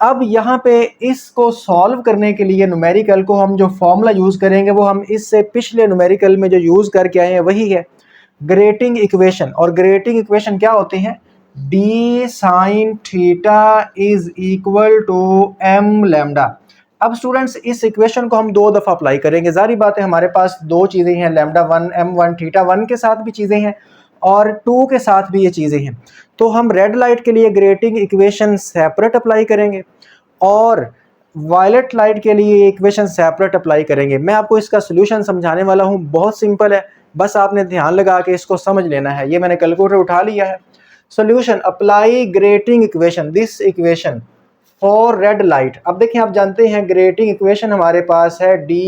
अब यहाँ पे इसको सॉल्व करने के लिए न्यूमेरिकल को हम जो फॉर्मूला यूज़ करेंगे वो हम इससे पिछले न्यूमेरिकल में जो यूज़ करके आए हैं वही है, ग्रेटिंग इक्वेशन। और ग्रेटिंग इक्वेशन क्या होते हैं, d sin theta is equal to m lambda. अब स्टूडेंट्स, इस इक्वेशन को हम 2 दफ़ा अप्लाई करेंगे। जारी बात है हमारे पास 2 चीज़ें हैं, लैम्डा 1 m1, θ1 के साथ भी चीज़ें हैं और 2 के साथ भी ये चीज़ें हैं। तो हम रेड लाइट के लिए ग्रेटिंग इक्वेशन सेपरेट अप्लाई करेंगे और वायलेट लाइट के लिए इक्वेशन सेपरेट अप्लाई करेंगे। मैं आपको इसका सोल्यूशन समझाने वाला हूँ, बहुत सिंपल है, बस आपने ध्यान लगा के इसको समझ लेना है। ये मैंने कैलकुलेटर उठा लिया है। Solution, apply grating equation, this equation for red light. अब देखिए आप जानते हैं ग्रेटिंग इक्वेशन हमारे पास है d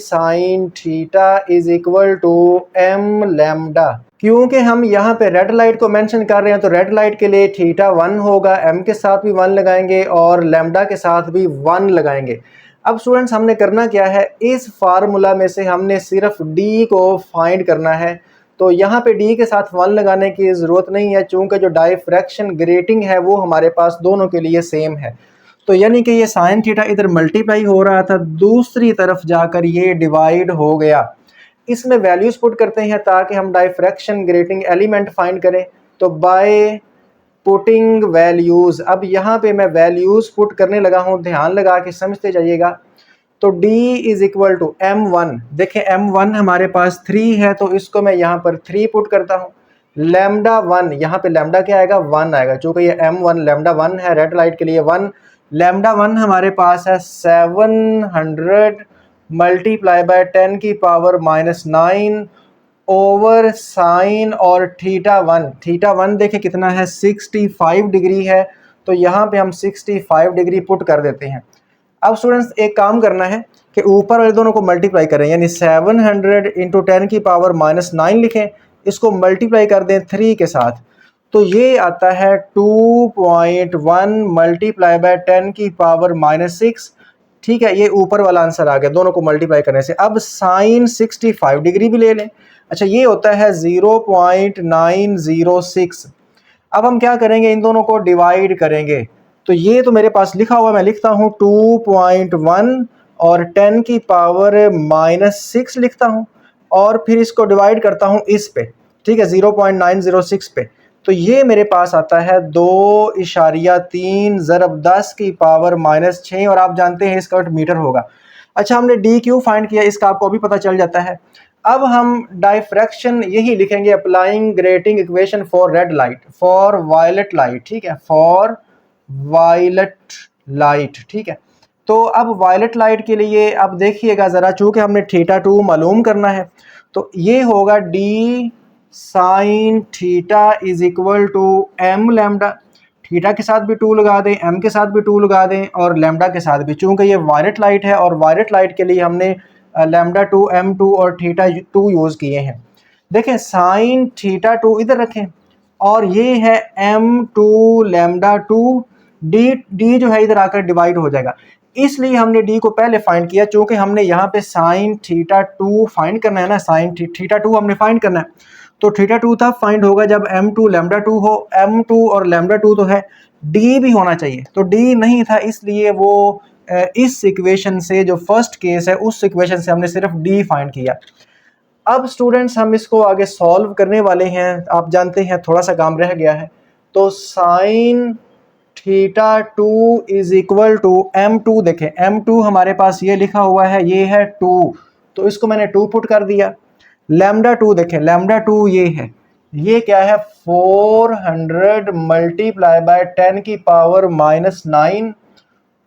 sin theta is equal to m lambda. क्योंकि हम यहाँ पे रेड लाइट को मेंशन कर रहे हैं तो रेड लाइट के लिए θ1 होगा, m के साथ भी 1 लगाएंगे और लैम्डा के साथ भी 1 लगाएंगे। अब स्टूडेंट्स, हमने करना क्या है, इस फार्मूला में से हमने सिर्फ d को फाइंड करना है। तो यहाँ पे डी के साथ 1 लगाने की ज़रूरत नहीं है, चूँकि जो डायफ्रैक्शन ग्रेटिंग है वो हमारे पास दोनों के लिए सेम है। तो यानी कि ये साइन थीटा इधर मल्टीप्लाई हो रहा था, दूसरी तरफ जाकर ये डिवाइड हो गया। इसमें वैल्यूज़ पुट करते हैं ताकि हम डायफ्रैक्शन ग्रेटिंग एलिमेंट फाइंड करें। तो बाय पुटिंग वैल्यूज़, अब यहाँ पे मैं वैल्यूज़ पुट करने लगा हूँ, ध्यान लगा के समझते जाइएगा। तो d is equal to m1, देखें m1 हमारे पास 3 है, तो इसको मैं यहाँ पर 3 पुट करता हूँ। लैम्डा 1, यहाँ पे लैम्डा क्या आएगा, 1 आएगा, चूँकि ये m1 लैम्डा 1 है, रेड लाइट के लिए 1। लैम्डा 1 हमारे पास है 700 मल्टीप्लाई बाय 10 की पावर -9 ओवर साइन और थीटा 1 देखें कितना है, 65 डिग्री है, तो यहाँ पे हम 65 डिग्री पुट कर देते हैं। अब स्टूडेंट्स एक काम करना है कि ऊपर वाले दोनों को मल्टीप्लाई करें, यानी 700 इंटू 10 की पावर -9 लिखें, इसको मल्टीप्लाई कर दें 3 के साथ, तो ये आता है 2.1 मल्टीप्लाई बाय 10 की पावर -6। ठीक है, ये ऊपर वाला आंसर आ गया दोनों को मल्टीप्लाई करने से। अब साइन 65 डिग्री भी ले लें, अच्छा ये होता है 0.906। अब हम क्या करेंगे, इन दोनों को डिवाइड करेंगे। तो ये तो मेरे पास लिखा हुआ, मैं लिखता हूँ 2.1 और 10 की पावर -6 लिखता हूँ, और फिर इसको डिवाइड करता हूँ इस पे, ठीक है, 0.906 पे। तो ये मेरे पास आता है 2.3 ज़रब 10 की पावर -6, और आप जानते हैं इसका मीटर होगा। अच्छा, हमने डी क्यू फाइंड किया, इसका आपको अभी पता चल जाता है। अब हम डायफ्रैक्शन यही लिखेंगे, applying grating equation for red light, for violet light, ठीक है, फॉर वायलेट लाइट, ठीक है। तो अब वायलेट लाइट के लिए अब देखिएगा ज़रा, चूँकि हमने थीटा 2 मालूम करना है, तो ये होगा D sine theta is equal to M lambda. Theta के साथ भी 2 लगा दें, एम के साथ भी 2 लगा दें, और लैम्डा के साथ भी, चूँकि ये वायलेट लाइट है और वायलेट लाइट के लिए हमने लैम्डा 2, m2 और थीटा 2 यूज़ किए हैं। देखें साइन थीटा 2 इधर रखें, और ये है m2 लैम्डा 2, डी जो है इधर आकर डिवाइड हो जाएगा, इसलिए हमने डी को पहले फाइंड किया, चूँकि हमने यहाँ पे साइन थीटा 2 फाइंड करना है ना, साइन थीटा 2 हमने फाइंड करना है। तो थीटा 2 तब फाइंड होगा जब m2 लैम्डा 2 हो, m2 और लैम्डा 2 तो है, डी भी होना चाहिए, तो डी नहीं था, इसलिए वो इस इक्वेशन से, जो फर्स्ट केस है उस इक्वेशन से हमने सिर्फ डी फाइंड किया। अब स्टूडेंट्स हम इसको आगे सॉल्व करने वाले हैं, आप जानते हैं थोड़ा सा काम रह गया है। तो sine theta 2 is equal to m2, देखें m2 हमारे पास ये लिखा हुआ है, ये है 2, तो इसको मैंने 2 पुट कर दिया। लैम्डा 2 देखें, लैम्डा 2 ये है, ये क्या है, 400 मल्टीप्लाई बाय 10 की पावर -9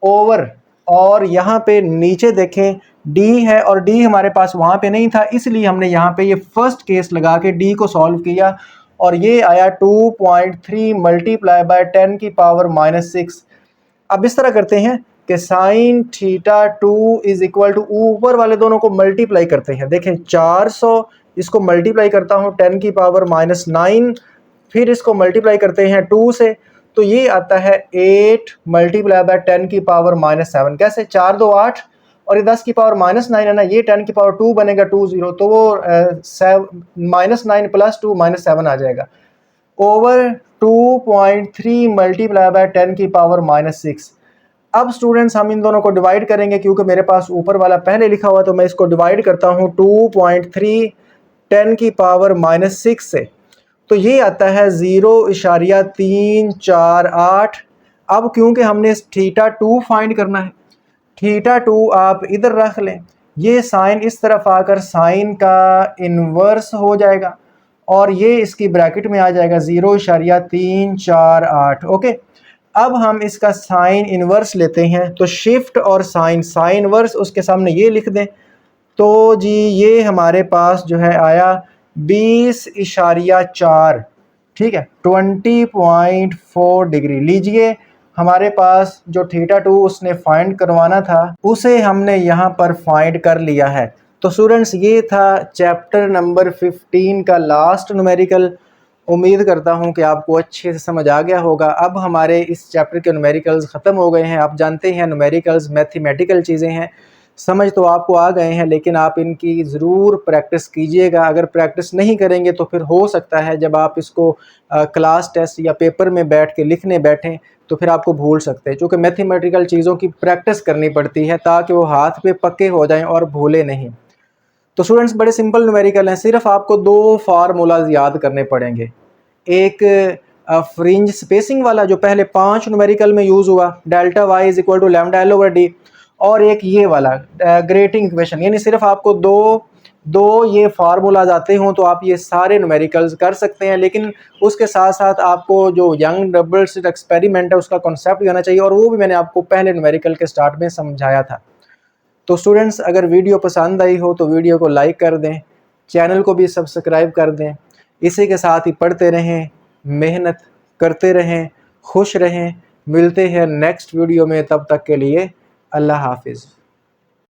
ओवर, और यहाँ पे नीचे देखें d है, और d हमारे पास वहाँ पे नहीं था, इसलिए हमने यहाँ पे ये फर्स्ट केस लगा के d को सॉल्व किया, और ये आया 2.3 मल्टीप्लाई बाय 10 की पावर -6। अब इस तरह करते हैं कि sine theta 2 is equal to, ऊपर वाले दोनों को मल्टीप्लाई करते हैं, देखें 400, इसको मल्टीप्लाई करता हूँ 10 की पावर -9, फिर इसको मल्टीप्लाई करते हैं 2 से, तो ये आता है 8 मल्टीप्लाई बाय 10 की पावर -7। कैसे, 4 2 8, और ये 10 की पावर -9 है ना, ये 10 की पावर 2 बनेगा 20, तो वो -9 प्लस 2 -7 आ जाएगा, ओवर 2.3 मल्टीप्लाई बाय 10 की पावर -6। अब स्टूडेंट्स हम इन दोनों को डिवाइड करेंगे, क्योंकि मेरे पास ऊपर वाला पहले लिखा हुआ, तो मैं इसको डिवाइड करता हूँ 2.3 10 की पावर -6 से, तो ये आता है 0.348। अब क्योंकि हमने थीटा 2 फाइंड करना है, थीटा 2 आप इधर रख लें, ये साइन इस तरफ आकर साइन का इन्वर्स हो जाएगा, और ये इसकी ब्रैकेट में आ जाएगा 0.348। ओके, अब हम इसका साइन इन्वर्स लेते हैं, तो शिफ्ट और साइन इन्वर्स उसके सामने ये लिख दें, तो जी ये हमारे पास जो है आया 20.4, ठीक है, 20.4 डिग्री। लीजिए हमारे पास जो थीटा 2 उसने फाइंड करवाना था, उसे हमने यहाँ पर फाइंड कर लिया है। तो स्टूडेंट्स ये था चैप्टर नंबर 15 का लास्ट न्यूमेरिकल। उम्मीद करता हूँ कि आपको अच्छे से समझ आ गया होगा। अब हमारे इस चैप्टर के न्यूमेरिकल्स ख़त्म हो गए हैं। आप जानते हैं न्यूमेरिकल्स मैथमेटिकल चीज़ें हैं, समझ तो आपको आ गए हैं, लेकिन आप इनकी ज़रूर प्रैक्टिस कीजिएगा। अगर प्रैक्टिस नहीं करेंगे तो फिर हो सकता है जब आप इसको क्लास टेस्ट या पेपर में बैठ के लिखने बैठें तो फिर आपको भूल सकते हैं, क्योंकि मैथमेटिकल चीज़ों की प्रैक्टिस करनी पड़ती है ताकि वो हाथ पे पक्के हो जाएं और भूले नहीं। तो स्टूडेंट्स बड़े सिंपल न्यूमेरिकल हैं, सिर्फ आपको 2 फार्मूलाज याद करने पड़ेंगे। एक फ्रिंज स्पेसिंग वाला जो पहले 5 न्यूमेरिकल में यूज़ हुआ, delta Y is equal to lambda L over D, और एक ये वाला ग्रेटिंग इक्वेशन। यानी सिर्फ आपको दो ये फार्मूलाज आते हों तो आप ये सारे न्यूमेरिकल्स कर सकते हैं, लेकिन उसके साथ साथ आपको जो यंग डबल स्लिट एक्सपेरिमेंट है उसका कॉन्सेप्ट भी आना चाहिए, और वो भी मैंने आपको पहले न्यूमेरिकल के स्टार्ट में समझाया था। तो स्टूडेंट्स अगर वीडियो पसंद आई हो तो वीडियो को लाइक कर दें, चैनल को भी सब्सक्राइब कर दें। इसी के साथ ही पढ़ते रहें, मेहनत करते रहें, खुश रहें। मिलते हैं नेक्स्ट वीडियो में, तब तक के लिए अल्लाह हाफिज़।